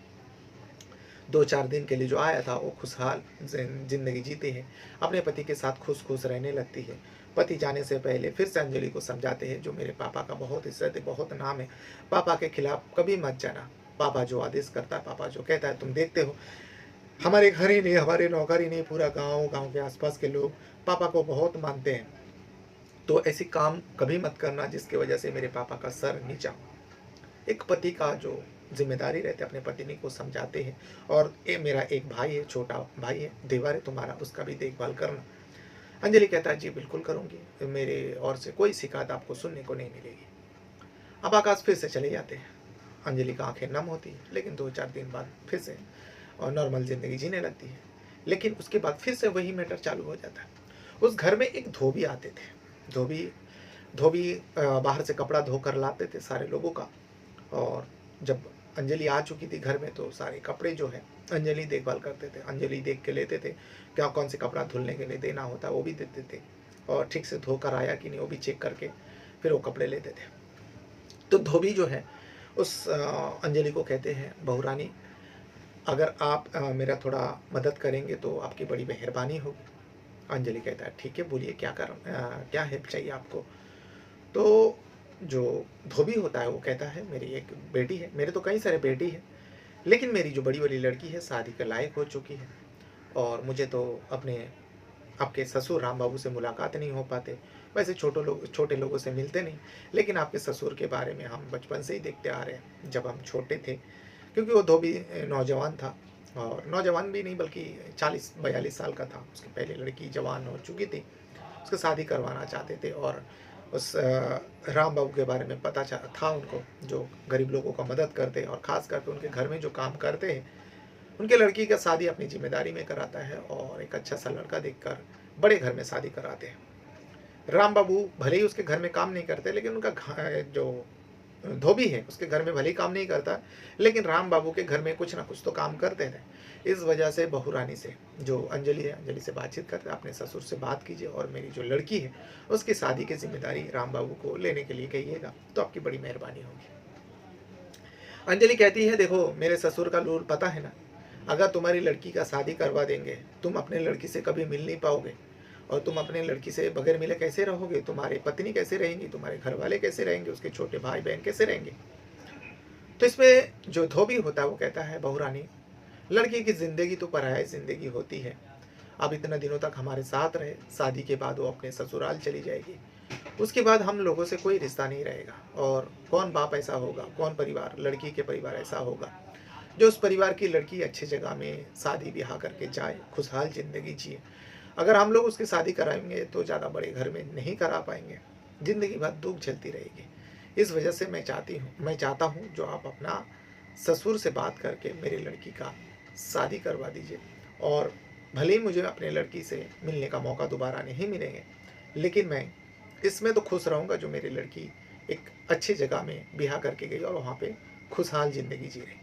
2-4 दिन के लिए जो आया था वो खुशहाल जिंदगी जीती है, अपने पति के साथ खुश खुश रहने लगती है। पति जाने से पहले फिर से अंजलि को समझाते हैं, जो मेरे पापा का बहुत इज्जत है, बहुत नाम है, पापा के खिलाफ कभी मत जाना। पापा जो आदेश करता है, पापा जो कहता है, तुम देखते हो हमारे घर ही नहीं, हमारे नौकर ही नहीं, पूरा गांव के आसपास के लोग पापा को बहुत मानते हैं। तो ऐसी काम कभी मत करना जिसकी वजह से मेरे पापा का सर नीचा हो। एक पति का जो जिम्मेदारी रहती है, अपने पत्नी को समझाते हैं। और ये मेरा एक भाई है, छोटा भाई है, देवर है तुम्हारा, उसका भी देखभाल करना। अंजलि कहता है, जी बिल्कुल करूँगी, मेरे ओर से कोई शिकायत आपको सुनने को नहीं मिलेगी। अब आकाश फिर से चले जाते हैं। अंजलि का आंखें नम होती है, लेकिन 2-4 दिन बाद फिर से और नॉर्मल ज़िंदगी जीने लगती है। लेकिन उसके बाद फिर से वही मैटर चालू हो जाता है। उस घर में एक धोबी आते थे। धोबी धोबी बाहर से कपड़ा धोकर लाते थे सारे लोगों का। और जब अंजलि आ चुकी थी घर में, तो सारे कपड़े जो है अंजलि देखभाल करते थे। अंजलि देख के लेते थे क्या कौन से कपड़ा धुलने के लिए देना होता है, वो भी देते थे। और ठीक से धोकर आया कि नहीं वो भी चेक करके फिर वो कपड़े लेते थे। तो धोबी जो है उस अंजलि को कहते हैं, बहू रानी, अगर आप मेरा थोड़ा मदद करेंगे तो आपकी बड़ी मेहरबानी होगी। अंजलि कहता है, ठीक है, बोलिए क्या हेल्प चाहिए आपको? तो जो धोबी होता है वो कहता है, मेरी एक बेटी है, मेरे तो कई सारे बेटी हैं, लेकिन मेरी जो बड़ी वाली लड़की है शादी के लायक हो चुकी है, और मुझे तो अपने आपके ससुर राम बाबू से मुलाकात नहीं हो पाते। वैसे छोटे लोगों से मिलते नहीं, लेकिन आपके ससुर के बारे में हम बचपन से ही देखते आ रहे हैं, जब हम छोटे थे। क्योंकि वो धोबी नौजवान था, और नौजवान भी नहीं बल्कि 40-42 साल का था। उसकी पहले लड़की जवान हो चुकी थी, उसकी शादी करवाना चाहते थे। और उस राम बाबू के बारे में पता था उनको, जो गरीब लोगों का मदद करते हैं, और ख़ास करके उनके घर में जो काम करते हैं, उनके लड़की का शादी अपनी जिम्मेदारी में कराता है, और एक अच्छा सा लड़का देखकर बड़े घर में शादी कराते हैं। राम बाबू भले ही उसके घर में काम नहीं करते, लेकिन उनका जो धोबी है उसके घर में भले ही काम नहीं करता, लेकिन राम बाबू के घर में कुछ ना कुछ तो काम करते थे। इस वजह से बहू रानी से, जो अंजलि है, अंजलि से बातचीत करते, अपने ससुर से बात कीजिए, और मेरी जो लड़की है उसकी शादी की जिम्मेदारी राम बाबू को लेने के लिए कहिएगा, तो आपकी बड़ी मेहरबानी होगी। अंजलि कहती है, देखो मेरे ससुर का रूल पता है ना, अगर तुम्हारी लड़की का शादी करवा देंगे, तुम अपने लड़की से कभी मिल नहीं पाओगे, और तुम अपने लड़की से बगैर मिले कैसे रहोगे? तुम्हारी पत्नी कैसे रहेंगी? तुम्हारे घर वाले कैसे रहेंगे? उसके छोटे भाई बहन कैसे रहेंगे? तो इसमें जो धोबी होता है वो कहता है, बहू रानी, लड़की की जिंदगी तो पराया जिंदगी होती है। अब इतना दिनों तक हमारे साथ रहे, शादी के बाद वो अपने ससुराल चली जाएगी, उसके बाद हम लोगों से कोई रिश्ता नहीं रहेगा। और कौन बाप ऐसा होगा, कौन परिवार, लड़की के परिवार ऐसा होगा जो उस परिवार की लड़की अच्छी जगह में शादी ब्याह करके जाए, खुशहाल ज़िंदगी जिए। अगर हम लोग उसकी शादी कराएँगे तो ज़्यादा बड़े घर में नहीं करा पाएँगे, ज़िंदगी भर दुःख झेलती रहेगी। इस वजह से मैं चाहता हूँ जो आप अपना ससुर से बात करके मेरी लड़की का शादी करवा दीजिए। और भले ही मुझे अपने लड़की से मिलने का मौका दोबारा नहीं मिलेंगे, लेकिन मैं इसमें तो खुश रहूँगा जो मेरी लड़की एक अच्छी जगह में ब्याह करके गई और वहाँ पे खुशहाल ज़िंदगी जी रही।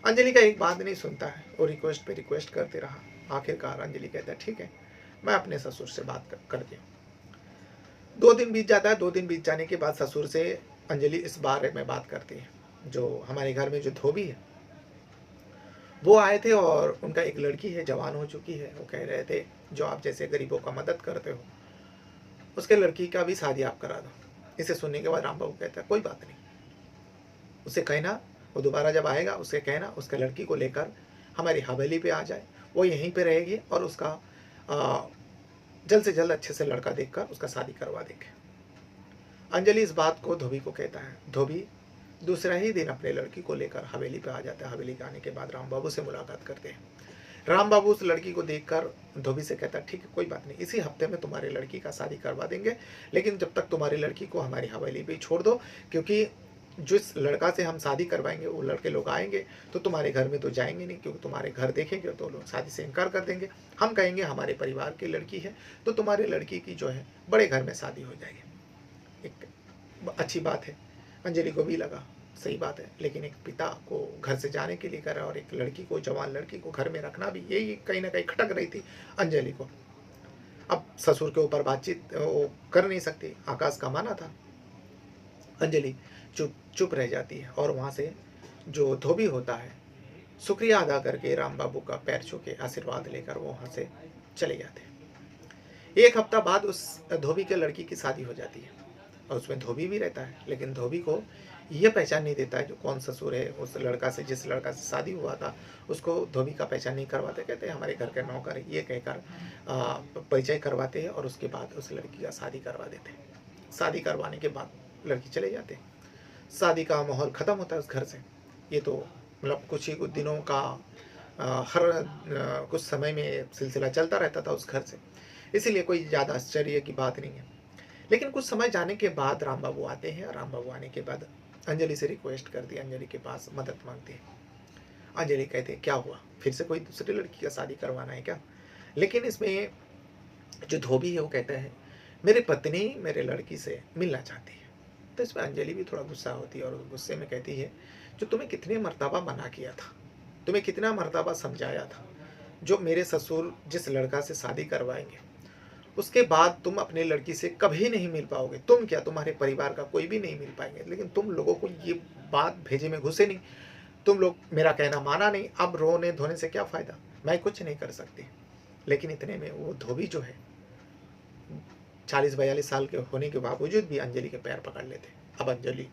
अंजलि का एक बात नहीं सुनता है और रिक्वेस्ट पे रिक्वेस्ट करते रहा। आखिरकार अंजलि कहता है ठीक है, मैं अपने ससुर से बात करती हूँ। 2 दिन बीत जाता है। 2 दिन बीत जाने के बाद ससुर से अंजलि इस बारे में बात करती है। जो हमारे घर में जो धोबी है वो आए थे और उनका एक लड़की है, जवान हो चुकी है। वो कह रहे थे जो आप जैसे गरीबों का मदद करते हो उसके लड़की का भी शादी आप करा दो। इसे सुनने के बाद राम बाबू कहता है कोई बात नहीं, उसे कहना वो दोबारा जब आएगा उसे कहना उसके लड़की को लेकर हमारी हवेली पे आ जाए, वो यहीं पे रहेगी और उसका जल्द से जल्द अच्छे से लड़का देखकर उसका शादी करवा देंगे। अंजलि इस बात को धोबी को कहता है। धोबी दूसरा ही दिन अपने लड़की को लेकर हवेली पे आ जाता है। हवेली के आने के बाद राम बाबू से मुलाकात करते हैं। राम बाबू उस लड़की को देखकर धोबी से कहता है ठीक है कोई बात नहीं, इसी हफ्ते में तुम्हारी लड़की का शादी करवा देंगे, लेकिन जब तक तुम्हारी लड़की को हमारी हवेली पे ही छोड़ दो, क्योंकि जिस लड़का से हम शादी करवाएंगे वो लड़के लोग आएंगे तो तुम्हारे घर में तो जाएंगे नहीं, क्योंकि तुम्हारे घर देखेंगे तो लोग शादी से इनकार कर देंगे। हम कहेंगे हमारे परिवार की लड़की है तो तुम्हारी लड़की की जो है बड़े घर में शादी हो जाएगी। एक अच्छी बात है। अंजलि को भी लगा सही बात है, लेकिन एक पिता को घर से जाने के लिए करा और एक लड़की को, जवान लड़की को घर में रखना भी, यही कहीं ना कहीं खटक रही थी अंजलि को। अब ससुर के ऊपर बातचीत वो कर नहीं सकती, आकाश का माना था। अंजलि चुप चुप रह जाती है और वहाँ से जो धोबी होता है शुक्रिया अदा करके राम बाबू का पैर छू के आशीर्वाद लेकर वो वहाँ से चले जाते हैं। 1 हफ्ता बाद उस धोबी के लड़की की शादी हो जाती है और उसमें धोबी भी रहता है, लेकिन धोबी को ये पहचान नहीं देता है जो कौन ससुर है। उस लड़का से, जिस लड़का से शादी हुआ था, उसको धोबी का पहचान नहीं करवाते। कहते हैं हमारे घर के नौकर है, ये कहकर परिचय करवाते हैं और उसके बाद उस लड़की का शादी करवा देते हैं। शादी करवाने के बाद लड़की चले जाते हैं। शादी का माहौल ख़त्म होता है उस घर से। ये तो मतलब कुछ ही कुछ दिनों का कुछ समय में सिलसिला चलता रहता था उस घर से, इसीलिए कोई ज़्यादा आश्चर्य की बात नहीं है। लेकिन कुछ समय जाने के बाद राम बाबू आते हैं और राम बाबू आने के बाद अंजलि से रिक्वेस्ट करती है, अंजलि के पास मदद मांगती है। अंजलि कहते हैं क्या हुआ, फिर से कोई दूसरी लड़की का शादी करवाना है क्या? लेकिन इसमें जो धोबी है वो कहता है मेरी पत्नी मेरे लड़की से मिलना चाहती है। तो इसमें अंजलि भी थोड़ा गुस्सा होती है और गुस्से में कहती है जो तुम्हें कितने मर्तबा मना किया था, तुम्हें कितना मर्तबा समझाया था, जो मेरे ससुर जिस लड़का से शादी करवाएंगे उसके बाद तुम अपने लड़की से कभी नहीं मिल पाओगे। तुम क्या, तुम्हारे परिवार का कोई भी नहीं मिल पाएंगे। लेकिन तुम लोगों को ये बात भेजे में घुसे नहीं, तुम लोग मेरा कहना माना नहीं। अब रोने धोने से क्या फ़ायदा, मैं कुछ नहीं कर सकती। लेकिन इतने में वो धोबी जो है 40-42 साल के होने के बावजूद भी अंजलि के पैर पकड़ लेते। अब अंजलि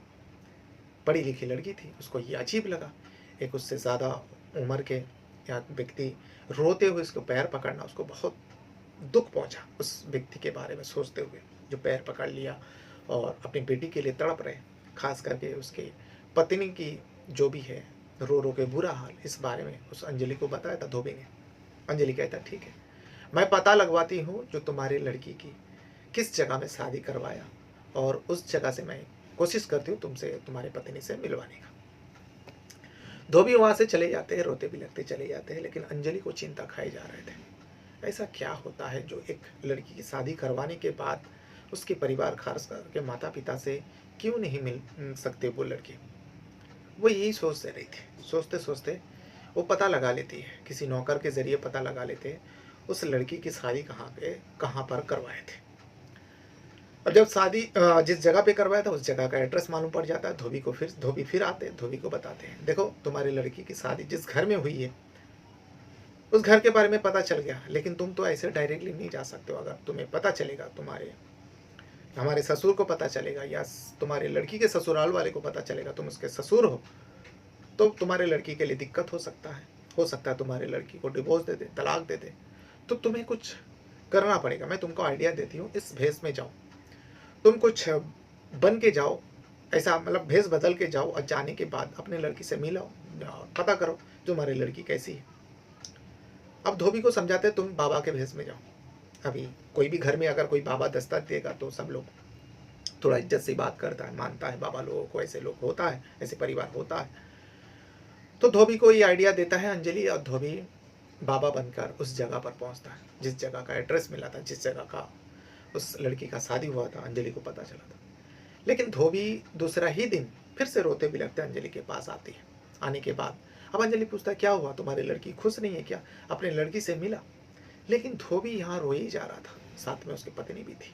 पढ़ी लिखी लड़की थी, उसको ये अजीब लगा, एक उससे ज़्यादा उम्र के या व्यक्ति रोते हुए उसको पैर पकड़ना, उसको बहुत दुख पहुंचा उस व्यक्ति के बारे में सोचते हुए जो पैर पकड़ लिया और अपनी बेटी के लिए तड़प रहे। खास करके उसके पत्नी की जो भी है रो रो के बुरा हाल, इस बारे में उस अंजलि को बताया था धोबी ने। अंजलि कहता ठीक है, मैं पता लगवाती हूँ जो तुम्हारी लड़की की किस जगह में शादी करवाया और उस जगह से मैं कोशिश करती हूँ तुमसे, तुम्हारे पत्नी से मिलवाने का। धोबी वहाँ से चले जाते हैं, रोते भी लगते चले जाते हैं। लेकिन अंजलि को चिंता खाए जा रहे थे, ऐसा क्या होता है जो एक लड़की की शादी करवाने के बाद उसके परिवार, खास करके माता पिता से क्यों नहीं मिल सकते वो लड़की। वो यही सोचते रही थी। सोचते सोचते वो पता लगा लेती है, किसी नौकर के ज़रिए पता लगा लेते हैं उस लड़की की शादी कहाँ पर करवाए थे। और जब शादी जिस जगह पे करवाया था उस जगह का एड्रेस मालूम पड़ जाता है धोबी को। धोबी फिर आते हैं, धोबी को बताते हैं देखो तुम्हारी लड़की की शादी जिस घर में हुई है उस घर के बारे में पता चल गया, लेकिन तुम तो ऐसे डायरेक्टली नहीं जा सकते हो। अगर तुम्हें पता चलेगा, हमारे ससुर को पता चलेगा या तुम्हारी लड़की के ससुराल वाले को पता चलेगा तुम उसके ससुर हो, तो तुम्हारे लड़की के लिए दिक्कत हो सकता है तुम्हारी लड़की को डिवोर्स दे दे, तलाक दे दे। तो तुम्हें कुछ करना पड़ेगा। मैं तुमको आइडिया देती हूँ, इस भेस में जाओ, तुम कुछ बन के जाओ, ऐसा मतलब भेष बदल के जाओ और जाने के बाद अपने लड़की से मिलो, पता करो जो हमारी लड़की कैसी है। अब धोबी को समझाते हैं तुम बाबा के भेष में जाओ। अभी कोई भी घर में अगर कोई बाबा दस्तक देगा तो सब लोग थोड़ा इज्जत से बात करता है, मानता है बाबा लोगों को, ऐसे लोग होता है, ऐसे परिवार होता है। तो धोबी को ये आइडिया देता है अंजलि, और धोबी बाबा बनकर उस जगह पर पहुंचता है जिस जगह का एड्रेस मिला था, जिस जगह का उस लड़की का शादी हुआ था, अंजलि को पता चला था। लेकिन धोबी दूसरा ही दिन फिर से रोते बिलखते अंजलि के पास आती है। आने के बाद अब अंजलि पूछता है क्या हुआ, तुम्हारी लड़की खुश नहीं है क्या, अपने लड़की से मिला? लेकिन धोबी यहाँ रो ही जा रहा था, साथ में उसकी पत्नी भी थी,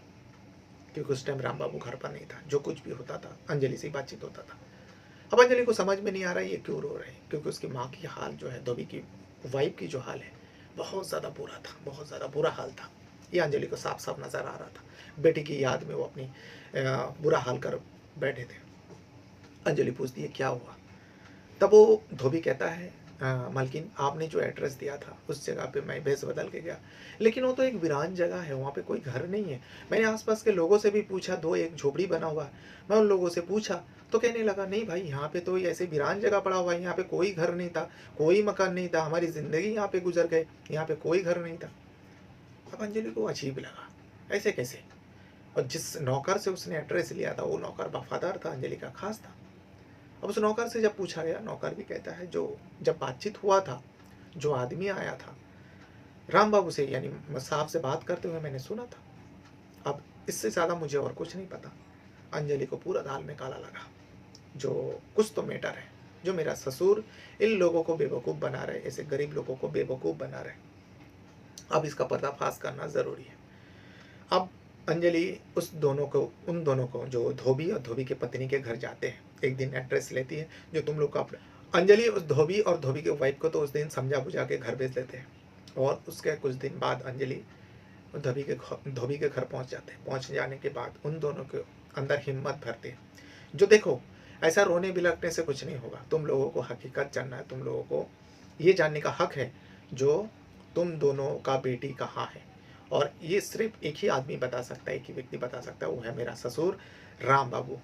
क्योंकि उस टाइम राम बाबू घर पर नहीं था। जो कुछ भी होता था अंजलि से बातचीत होता था। अब अंजलि को समझ में नहीं आ रहा है ये क्यों रो रहे हैं, क्योंकि उसकी माँ की हाल जो है, धोबी की वाइफ की जो हाल है, बहुत ज़्यादा बुरा था, बहुत ज़्यादा बुरा हाल था। ये अंजलि को साफ साफ नज़र आ रहा था। बेटी की याद में वो अपनी बुरा हाल कर बैठे थे। अंजलि पूछती है क्या हुआ? तब वो धोबी कहता है मालकिन आपने जो एड्रेस दिया था उस जगह पे मैं भेस बदल के गया, लेकिन वो तो एक वीरान जगह है, वहाँ पे कोई घर नहीं है। मैंने आसपास के लोगों से भी पूछा, दो एक झोपड़ी बना हुआ है। मैं उन लोगों से पूछा तो कहने लगा नहीं भाई, यहाँ पे तो ऐसे वीरान जगह पड़ा हुआ है, यहाँ पे कोई घर नहीं था, कोई मकान नहीं था, हमारी ज़िंदगी यहाँ पे गुजर गए, यहाँ पे कोई घर नहीं था। अब अंजलि को अजीब लगा, ऐसे कैसे? और जिस नौकर से उसने एड्रेस लिया था वो नौकर वफादार था, अंजलि का खास था। अब उस नौकर से जब पूछा गया, नौकर भी कहता है जो जब बातचीत हुआ था, जो आदमी आया था राम बाबू से, यानी साहब से बात करते हुए मैंने सुना था। अब इससे ज़्यादा मुझे और कुछ नहीं पता। अंजलि को पूरा दाल में काला लगा, जो कुछ तो मैटर है, जो मेरा ससुर इन लोगों को बेवकूफ़ बना रहे, ऐसे गरीब लोगों को बेवकूफ़ बना रहे। अब इसका पर्दाफाश करना ज़रूरी है। अब अंजलि उन दोनों को जो धोबी और धोबी के पत्नी के घर जाते हैं, एक दिन एड्रेस लेती है जो तुम लोग का अंजलि उस धोबी और धोबी के वाइफ को तो उस दिन समझा बुझा के घर भेज देते हैं। और उसके कुछ दिन बाद अंजलि धोबी के घर पहुंच जाते हैं। पहुंच जाने के बाद उन दोनों के अंदर हिम्मत भरते हैं, जो देखो ऐसा रोने बिलखने से कुछ नहीं होगा, तुम लोगों को हकीकत जानना है, तुम लोगों को ये जानने का हक है जो तुम दोनों का बेटी कहाँ है। और ये सिर्फ एक ही आदमी बता सकता है, एक ही व्यक्ति बता सकता है, वो है मेरा ससुर राम बाबू।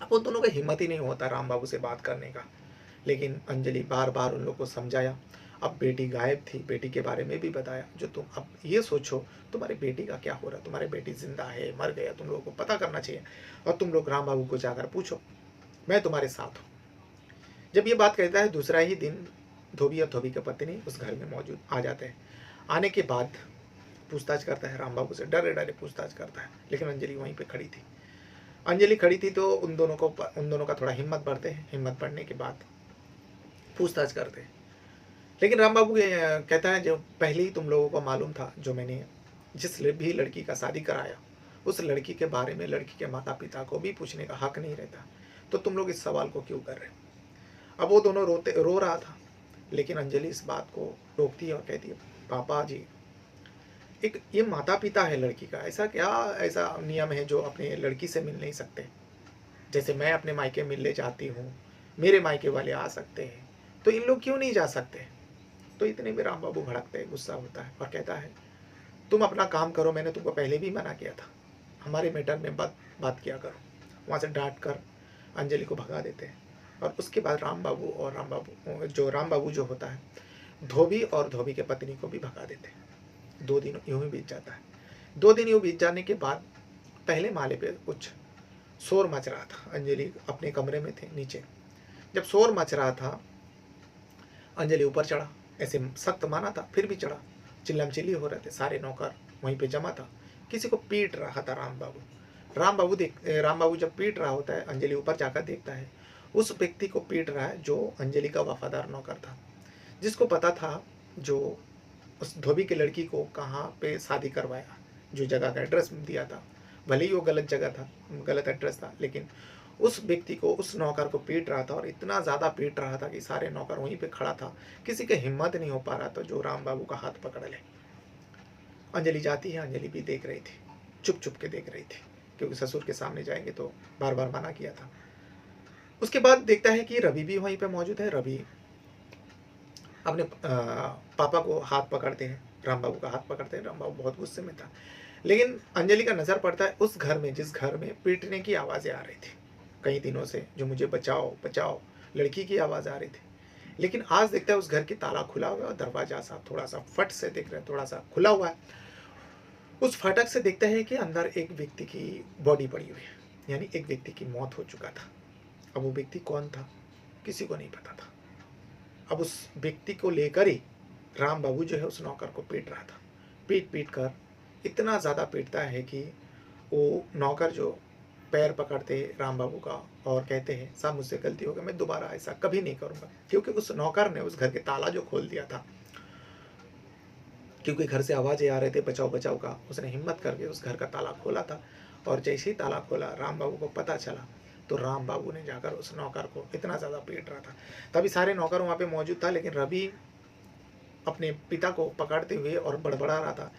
अब उन दोनों का हिम्मत ही नहीं होता राम बाबू से बात करने का। लेकिन अंजलि बार बार उन लोग को समझाया। अब बेटी गायब थी, बेटी के बारे में भी बताया, जो तुम अब ये सोचो तुम्हारी बेटी का क्या हो रहा है, तुम्हारी बेटी जिंदा है मर गया, तुम लोगों को पता करना चाहिए, और तुम लोग राम बाबू को जाकर पूछो, मैं तुम्हारे साथ हूँ। जब ये बात कहता है, दूसरा ही दिन धोबी और धोबी की पत्नी उस घर में मौजूद आ जाते हैं। आने के बाद पूछताछ करता है राम बाबू से, डरे डरे पूछताछ करता है, लेकिन अंजलि वहीं पे खड़ी थी। अंजलि खड़ी थी तो उन दोनों का थोड़ा हिम्मत बढ़ते हैं। हिम्मत बढ़ने के बाद पूछताछ करते हैं। लेकिन राम बाबू कहता है जो पहले ही तुम लोगों को मालूम था, जो मैंने जिस भी लड़की का शादी कराया उस लड़की के बारे में लड़की के माता पिता को भी पूछने का हक नहीं रहता, तो तुम लोग इस सवाल को क्यों कर रहे हो? अब वो दोनों रो रहा था, लेकिन अंजलि इस बात को रोकती है और कहती है पापा जी, एक ये माता पिता है लड़की का, ऐसा क्या ऐसा नियम है जो अपने लड़की से मिल नहीं सकते? जैसे मैं अपने मायके मिलने जाती हूँ, मेरे मायके वाले आ सकते हैं, तो इन लोग क्यों नहीं जा सकते? तो इतने में राम बाबू भड़कते हैं, गुस्सा होता है और कहता है तुम अपना काम करो, मैंने तुमको पहले भी मना किया था, हमारे मैटर में बात किया करो। वहाँ से डांट कर अंजलि को भगा देते हैं। और उसके बाद राम बाबू जो होता है, धोबी और धोबी के पत्नी को भी भगा देते हैं। 2 दिन यूं ही बीत जाता है। 2 दिन यूं बीत जाने के बाद पहले माले पे कुछ शोर मच रहा था। अंजलि अपने कमरे में थे नीचे। जब शोर मच रहा था, अंजलि ऊपर चढ़ा, ऐसे सख्त माना था फिर भी चढ़ा। चिल्लम चिल्ली हो रहे थे, सारे नौकर वहीं पे जमा था, किसी को पीट रहा था राम बाबू जब पीट रहा होता है, अंजलि ऊपर जाकर देखता है उस व्यक्ति को पीट रहा है जो अंजलि का वफादार नौकर था, जिसको पता था जो उस धोबी की लड़की को कहाँ पे शादी करवाया, जो जगह का एड्रेस दिया था, भले ही वो गलत जगह था, गलत एड्रेस था, लेकिन उस व्यक्ति को, उस नौकर को पीट रहा था। और इतना ज़्यादा पीट रहा था कि सारे नौकर वहीं पे खड़ा था, किसी के हिम्मत नहीं हो पा रहा था जो राम बाबू का हाथ पकड़ ले। अंजलि जाती है, अंजलि भी देख रही थी, चुप चुप के देख रही थी, क्योंकि ससुर के सामने जाएंगे तो बार बार मना किया था। उसके बाद देखता है कि रवि भी वहीं पे मौजूद है। रवि अपने पापा को हाथ पकड़ते हैं, राम बाबू का हाथ पकड़ते हैं। राम बाबू बहुत गुस्से में था, लेकिन अंजलि का नज़र पड़ता है उस घर में, जिस घर में पीटने की आवाज़ें आ रही थी कई दिनों से, जो मुझे बचाओ बचाओ लड़की की आवाज़ आ रही थी। लेकिन आज देखता है उस घर की ताला खुला हुआ है और दरवाजा सा थोड़ा सा फट से दिख रहा है, थोड़ा सा खुला हुआ है। उस फाटक से देखता है कि अंदर एक व्यक्ति की बॉडी पड़ी हुई है, यानी एक व्यक्ति की मौत हो चुका था। अब वो व्यक्ति कौन था किसी को नहीं पता था। अब उस व्यक्ति को लेकर ही राम बाबू जो है उस नौकर को पीट रहा था। पीट पीट कर इतना ज़्यादा पीटता है कि वो नौकर जो पैर पकड़ते राम बाबू का और कहते हैं साहब मुझसे गलती हो गई, मैं दोबारा ऐसा कभी नहीं करूँगा। क्योंकि उस नौकर ने उस घर के ताला जो खोल दिया था, क्योंकि घर से आवाज़ें आ रहे थे बचाओ बचाओ का, उसने हिम्मत करके उस घर का ताला खोला था। और जैसे ही ताला खोला राम बाबू को पता चला, तो राम बाबू ने जाकर उस नौकर को इतना ज़्यादा पीट रहा था। तभी सारे नौकर वहाँ पे मौजूद था, लेकिन रवि अपने पिता को पकड़ते हुए और बड़बड़ा रहा था,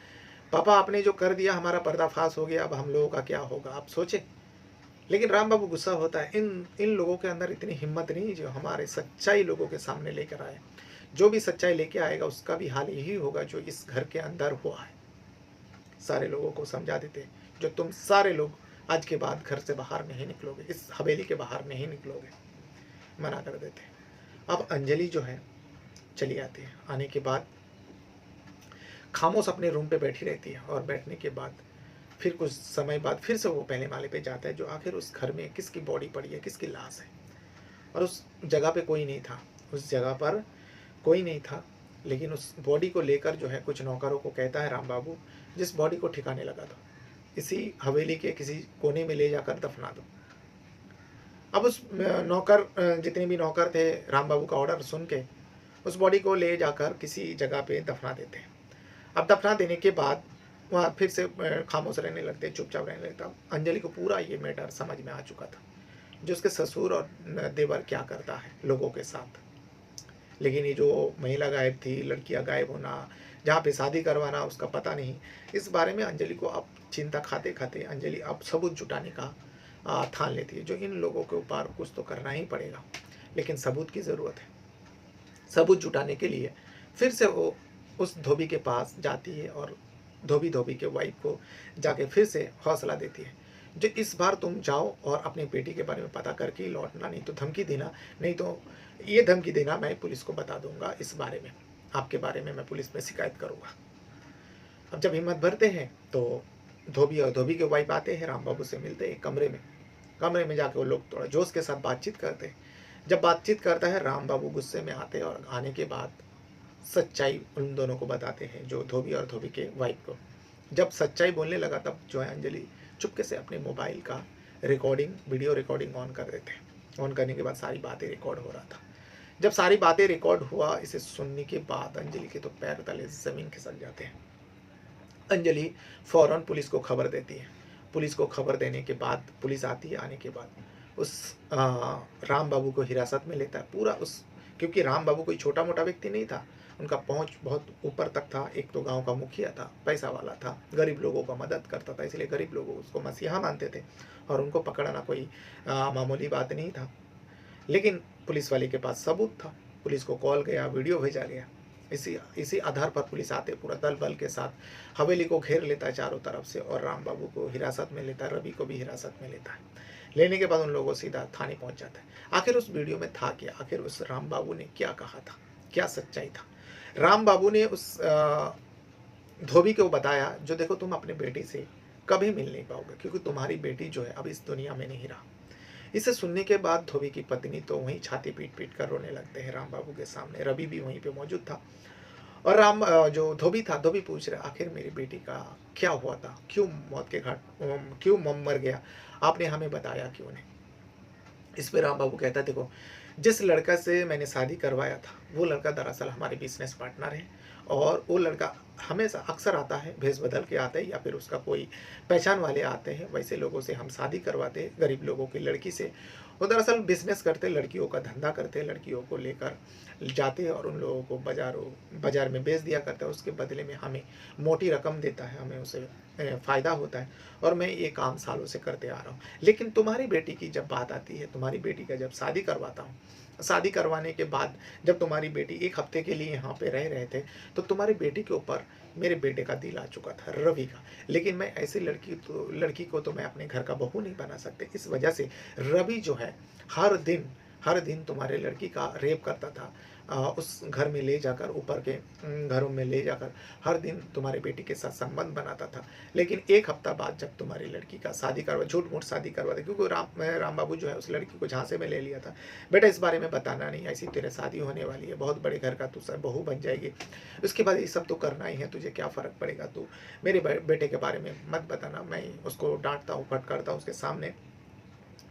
पापा आपने जो कर दिया हमारा पर्दाफाश हो गया, अब हम लोगों का क्या होगा आप सोचे। लेकिन राम बाबू गुस्सा होता है, इन लोगों के अंदर इतनी हिम्मत नहीं जो हमारे सच्चाई लोगों के सामने लेकर आए। जो भी सच्चाई लेके आएगा उसका भी हाल यही होगा जो इस घर के अंदर हुआ है। सारे लोगों को समझा देते जो तुम सारे लोग आज के बाद घर से बाहर नहीं निकलोगे, इस हवेली के बाहर नहीं निकलोगे, मना कर देते। अब अंजलि जो है चली आती है। आने के बाद खामोश अपने रूम पे बैठी रहती है और बैठने के बाद फिर कुछ समय बाद फिर से वो पहले माले पे जाता है जो आखिर उस घर में किसकी बॉडी पड़ी है, किसकी लाश है। और उस जगह पे कोई नहीं था, उस जगह पर कोई नहीं था। लेकिन उस बॉडी को लेकर जो है कुछ नौकरों को कहता है राम बाबू, जिस बॉडी को ठिकाने लगा दो, इसी हवेली के किसी कोने में ले जाकर दफना दो। अब उस नौकर जितने भी नौकर थे राम बाबू का ऑर्डर सुन के उस बॉडी को ले जाकर किसी जगह पे दफना देते हैं। अब दफना देने के बाद वहाँ फिर से खामोश रहने लगते, चुपचाप रहने लगता। अंजलि को पूरा ये मैटर समझ में आ चुका था, जो उसके ससुर और देवर क्या करता है लोगों के साथ। लेकिन ये जो महिला गायब थी, लड़कियां गायब होना, जहाँ पे शादी करवाना उसका पता नहीं, इस बारे में अंजलि को अब चिंता खाते खाते अंजलि अब सबूत जुटाने का ठान लेती है, जो इन लोगों के ऊपर कुछ तो करना ही पड़ेगा। लेकिन सबूत की ज़रूरत है। सबूत जुटाने के लिए फिर से वो उस धोबी के पास जाती है और धोबी के वाइफ को जाके फिर से हौसला देती है, जो इस बार तुम जाओ और अपनी बेटी के बारे में पता करके लौटना, नहीं तो धमकी देना, नहीं तो ये धमकी देना मैं पुलिस को बता दूंगा, इस बारे में आपके बारे में मैं पुलिस में शिकायत करूंगा। अब जब हिम्मत भरते हैं तो धोबी और धोबी के वाइफ आते हैं, राम बाबू से मिलते हैं कमरे में जाके वो लोग थोड़ा जोश के साथ बातचीत करते हैं। जब बातचीत करता है राम बाबू गुस्से में आते हैं और आने के बाद सच्चाई उन दोनों को बताते हैं, जो धोबी और धोबी के वाइफ को। जब सच्चाई बोलने लगा तब जो है अंजलि चुपके से अपने मोबाइल का वीडियो रिकॉर्डिंग ऑन कर देते हैं। ऑन करने के बाद सारी बातें रिकॉर्ड हो रहा था। जब सारी बातें रिकॉर्ड हुआ, इसे सुनने के बाद अंजलि के तो पैर तले ज़मीन खिसक जाते हैं। अंजलि फ़ौरन पुलिस को खबर देती है। पुलिस को खबर देने के बाद पुलिस आती है। आने के बाद उस राम बाबू को हिरासत में लेता है पूरा क्योंकि राम बाबू कोई छोटा मोटा व्यक्ति नहीं था, उनका पहुंच बहुत ऊपर तक था। एक तो गांव का मुखिया था, पैसा वाला था, गरीब लोगों का मदद करता था, इसलिए गरीब लोग उसको मसीहा मानते थे और उनको पकड़ना कोई मामूली बात नहीं था। लेकिन पुलिस वाले के पास सबूत था, पुलिस को कॉल गया, वीडियो भेजा गया। इसी आधार पर पुलिस आते पूरा दल बल के साथ हवेली को घेर लेता है चारों तरफ से और राम बाबू को हिरासत में लेता है, रवि को भी हिरासत में लेता है। लेने के बाद उन लोगों सीधा थाने पहुंच जाता है। आखिर उस वीडियो में था क्या, आखिर उस राम बाबू ने क्या कहा था, क्या सच्चाई था। राम बाबू ने उस धोबी को बताया, जो देखो तुम अपने बेटी से कभी मिल नहीं पाओगे, क्योंकि तुम्हारी बेटी जो है अब इस दुनिया में नहीं रहा। इसे सुनने के बाद धोबी की पत्नी तो वहीं छाती पीट पीट कर रोने लगते हैं राम बाबू के सामने। रवि भी वहीं पे मौजूद था और जो धोबी था, धोबी पूछ रहा आखिर मेरी बेटी का क्या हुआ था, क्यों मौत के घाट, क्यों मर गया, आपने हमें बताया क्यों नहीं। इस पे राम बाबू कहता देखो, जिस लड़का से मैंने शादी करवाया था वो लड़का दरअसल हमारे बिजनेस पार्टनर है और वो लड़का हमेशा अक्सर आता है, भेष बदल के आता है या फिर उसका कोई पहचान वाले आते हैं, वैसे लोगों से हम शादी करवाते हैं, गरीब लोगों की लड़की से। वो दरअसल बिजनेस करते, लड़कियों का धंधा करते, लड़कियों को लेकर जाते हैं और उन लोगों को बाजार में बेच दिया करता है। उसके बदले में हमें मोटी रकम देता है, हमें उसे फ़ायदा होता है और मैं ये काम सालों से करते आ रहा हूँ। लेकिन तुम्हारी बेटी की जब बात आती है, तुम्हारी बेटी का जब शादी करवाता हूँ शादी करवाने के बाद जब तुम्हारी बेटी 1 हफ्ते के लिए यहाँ पे रह रहे थे, तो तुम्हारी बेटी के ऊपर मेरे बेटे का दिल आ चुका था, रवि का। लेकिन मैं ऐसी लड़की को तो मैं अपने घर का बहू नहीं बना सकते। इस वजह से रवि जो है हर दिन तुम्हारे लड़की का रेप करता था। उस घर में ले जाकर, ऊपर के घरों में ले जाकर हर दिन तुम्हारे बेटी के साथ संबंध बनाता था। लेकिन 1 हफ्ता बाद जब तुम्हारी लड़की का शादी करवा, झूठ-मूठ शादी करवा दी, क्योंकि राम बाबू जो है उस लड़की को झांसे में ले लिया था। बेटा इस बारे में बताना नहीं, ऐसी तेरे शादी होने वाली है, बहुत बड़े घर का तू सब बहू बन जाएगी। उसके बाद ये सब तो करना ही है, तुझे क्या फ़र्क पड़ेगा, तू मेरे बेटे के बारे में मत बताना। मैं उसको डाँटता हूँ, फटकारता हूँ उसके सामने।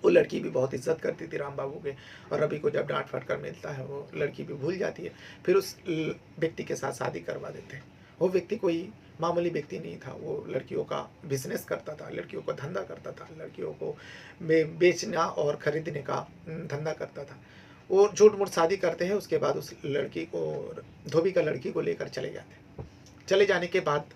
वो लड़की भी बहुत इज़्ज़त करती थी राम बाबू के, और रवि को जब डाँट फटकार मिलता है वो लड़की भी भूल जाती है। फिर उस व्यक्ति के साथ शादी करवा देते हैं। वो व्यक्ति कोई मामूली व्यक्ति नहीं था, वो लड़कियों का बिज़नेस करता था, लड़कियों का धंधा करता था, लड़कियों को बेचना और खरीदने का धंधा करता था। वो झूठ-मूठ शादी करते हैं, उसके बाद उस लड़की को, धोबी का लड़की को लेकर चले जाते हैं। चले जाने के बाद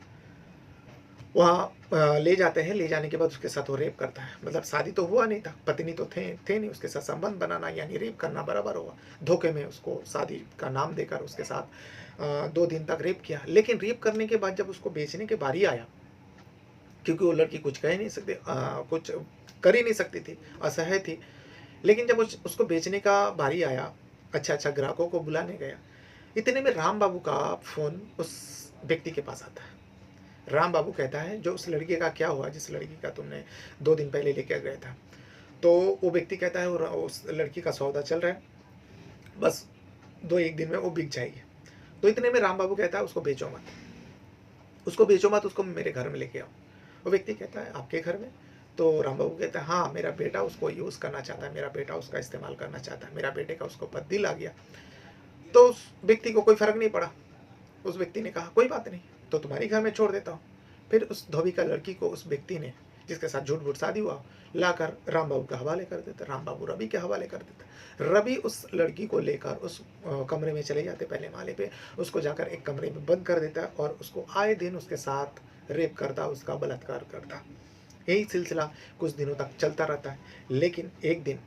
वहाँ ले जाते हैं, ले जाने के बाद उसके साथ वो रेप करता है। मतलब शादी तो हुआ नहीं था, पत्नी तो थे नहीं, उसके साथ संबंध बनाना यानी रेप करना बराबर हुआ। धोखे में उसको शादी का नाम देकर उसके साथ 2 दिन तक रेप किया। लेकिन रेप करने के बाद जब उसको बेचने की बारी आया, क्योंकि वो लड़की कुछ कह नहीं सकती, कुछ कर ही नहीं सकती थी, असहाय थी। लेकिन जब उसको बेचने का बारी आया, अच्छा ग्राहकों को बुलाने गया, इतने में राम बाबू का फ़ोन उस व्यक्ति के पास आता है। राम बाबू कहता है, जो उस लड़के का क्या हुआ जिस लड़की का तुमने 2 दिन पहले लेकर गया था? तो वो व्यक्ति कहता है, उस लड़की का सौदा चल रहा है, बस 2-1 दिन में वो बिक जाएगी। तो इतने में राम बाबू कहता है, उसको बेचो मत, उसको मेरे घर में लेके आओ। वो व्यक्ति कहता है, आपके घर में? तो राम बाबू कहता है, हाँ, मेरा बेटा उसको यूज़ करना चाहता है, मेरा बेटा उसका इस्तेमाल करना चाहता है, मेरा बेटे का उसके ऊपर दिल आ गया। तो उस व्यक्ति को कोई फ़र्क नहीं पड़ा। उस व्यक्ति ने कहा, कोई बात नहीं, तो तुम्हारे घर में छोड़ देता हूँ। फिर उस धोबी का लड़की को उस व्यक्ति ने, जिसके साथ झूठ-मूठ शादी हुआ, लाकर राम बाबू के हवाले कर देता। राम बाबू रवि के हवाले कर देता। रवि उस लड़की को लेकर उस कमरे में चले जाते, पहले माले पे। उसको जाकर एक कमरे में बंद कर देता और उसको आए दिन उसके साथ रेप करता, उसका बलात्कार करता। यही सिलसिला कुछ दिनों तक चलता रहता है। लेकिन एक दिन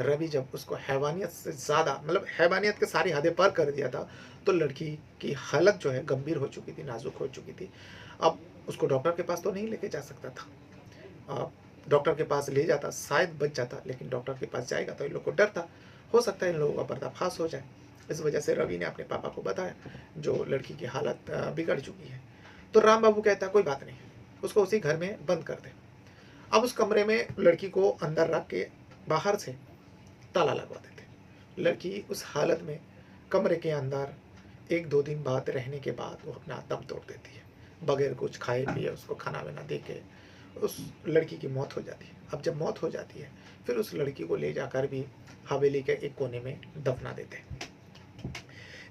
रवि जब उसको हैवानियत से ज़्यादा, मतलब हैवानियत के सारी हदें पार कर दिया था, तो लड़की की हालत जो है गंभीर हो चुकी थी, नाजुक हो चुकी थी। अब उसको डॉक्टर के पास तो नहीं लेके जा सकता था। डॉक्टर के पास ले जाता शायद बच जाता, लेकिन डॉक्टर के पास जाएगा तो इन लोग को डर था, हो सकता है इन लोगों का पर्दाफाश हो जाए। इस वजह से रवि ने अपने पापा को बताया, जो लड़की की हालत बिगड़ चुकी है। तो राम बाबू कहता है, कोई बात नहीं, उसको उसी घर में बंद कर दे। अब उस कमरे में लड़की को अंदर रख के बाहर से ताला लगवा देते। लड़की उस हालत में कमरे के अंदर 1-2 दिन बाद रहने के बाद वो अपना दम तोड़ देती है। बगैर कुछ खाए पिए, उसको खाना-वाना दे के उस लड़की की मौत हो जाती है। अब जब मौत हो जाती है, फिर उस लड़की को ले जाकर भी हवेली के एक कोने में दफना देते हैं।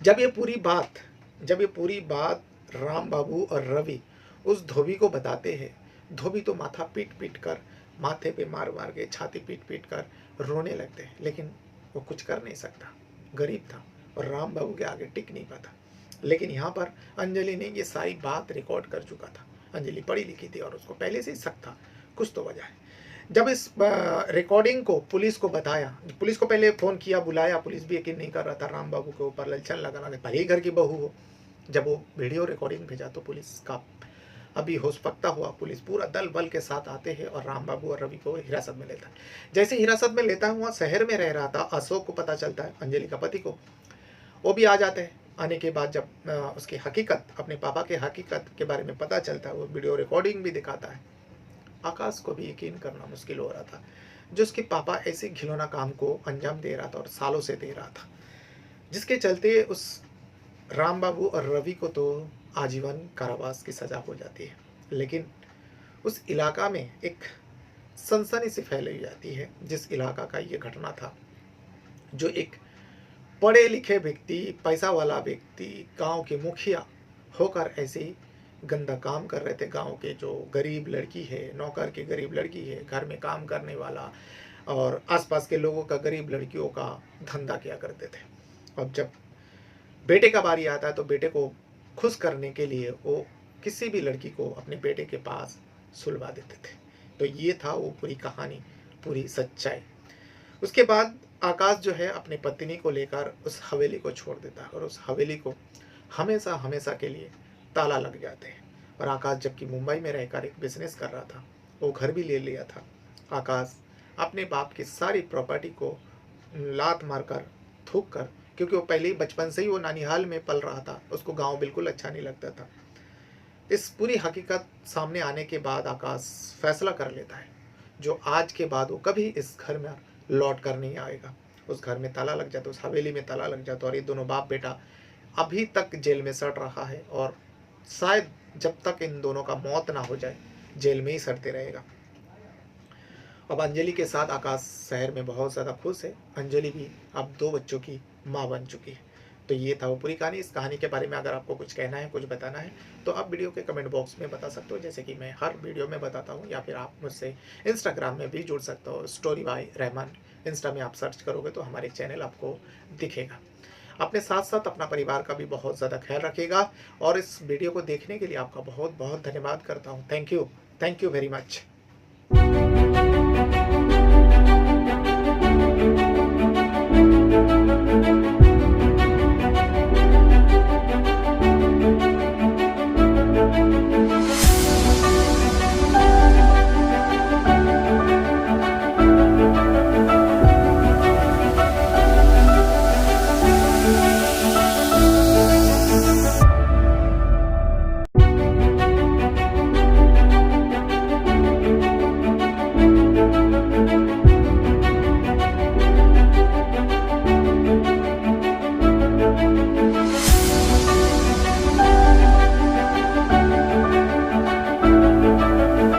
जब ये पूरी बात राम बाबू और रवि उस धोबी को बताते हैं, धोबी तो माथा पीट-पीट कर, माथे पे मार-मार के, छाती पीट-पीट कर रोने लगते हैं। लेकिन वो कुछ कर नहीं सकता, गरीब था और राम बाबू के आगे टिक नहीं पाता। लेकिन यहाँ पर अंजलि ने ये सारी बात रिकॉर्ड कर चुका था। अंजलि पढ़ी लिखी थी और उसको पहले से ही शक था, कुछ तो वजह है। जब इस रिकॉर्डिंग को पुलिस को बताया, पुलिस को पहले फ़ोन किया, बुलाया, पुलिस भी यकीन नहीं कर रहा था राम बाबू के ऊपर, ललचन लगाना, भले ही घर की बहू हो। जब वो वीडियो रिकॉर्डिंग भेजा तो पुलिस का अभी होश पकता हुआ पुलिस पूरा दल बल के साथ आते हैं और राम बाबू और रवि को हिरासत में लेता है। जैसे हिरासत में लेता है, वहाँ शहर में रह रहा था अशोक को पता चलता है, अंजलि का पति को, वो भी आ जाते हैं। आने के बाद जब उसकी हकीकत, अपने पापा के हकीकत के बारे में पता चलता है, वो वीडियो रिकॉर्डिंग भी दिखाता है। आकाश को भी यकीन करना मुश्किल हो रहा था, जो उसके पापा ऐसे घिनौना काम को अंजाम दे रहा था और सालों से दे रहा था, जिसके चलते उस राम बाबू और रवि को तो आजीवन कारावास की सज़ा हो जाती है। लेकिन उस इलाका में एक सनसनी सी फैलाई जाती है, जिस इलाका का ये घटना था, जो एक पढ़े लिखे व्यक्ति, पैसा वाला व्यक्ति, गांव के मुखिया होकर ऐसे ही गंदा काम कर रहे थे। गांव के जो गरीब लड़की है, नौकर की गरीब लड़की है, घर में काम करने वाला और आसपास के लोगों का, गरीब लड़कियों का धंधा किया करते थे। अब जब बेटे का बारी आता है तो बेटे को खुश करने के लिए वो किसी भी लड़की को अपने बेटे के पास सुलवा देते थे। तो ये था वो पूरी कहानी, पूरी सच्चाई। उसके बाद आकाश जो है अपनी पत्नी को लेकर उस हवेली को छोड़ देता है और उस हवेली को हमेशा हमेशा के लिए ताला लग जाते हैं। और आकाश जबकि मुंबई में रहकर एक बिजनेस कर रहा था, वो घर भी ले लिया था। आकाश अपने बाप की सारी प्रॉपर्टी को लात मारकर, थूक कर, क्योंकि वो पहले ही बचपन से ही वो नानिहाल में पल रहा था, उसको गांव बिल्कुल अच्छा नहीं लगता था। इस पूरी हकीकत सामने आने के बाद आकाश फैसला कर लेता है, जो आज के बाद वो कभी इस घर में लौट कर नहीं आएगा। उस घर में ताला लग जाता, उस हवेली में ताला लग जाता, और ये दोनों बाप बेटा अभी तक जेल में सड़ रहा है, और शायद जब तक इन दोनों का मौत ना हो जाए जेल में ही सड़ते रहेगा। अब अंजलि के साथ आकाश शहर में बहुत ज़्यादा खुश है। अंजलि भी अब 2 बच्चों की माँ बन चुकी है। तो ये था वो पूरी कहानी। इस कहानी के बारे में अगर आपको कुछ कहना है, कुछ बताना है, तो आप वीडियो के कमेंट बॉक्स में बता सकते हो, जैसे कि मैं हर वीडियो में बताता हूँ। या फिर आप मुझसे इंस्टाग्राम में भी जुड़ सकते हो, स्टोरी बाय रहमान। इंस्टा में आप सर्च करोगे तो हमारे चैनल आपको दिखेगा। अपने साथ साथ अपना परिवार का भी बहुत ज़्यादा ख्याल रखिएगा, और इस वीडियो को देखने के लिए आपका बहुत बहुत धन्यवाद करता हूँ। Thank you very much.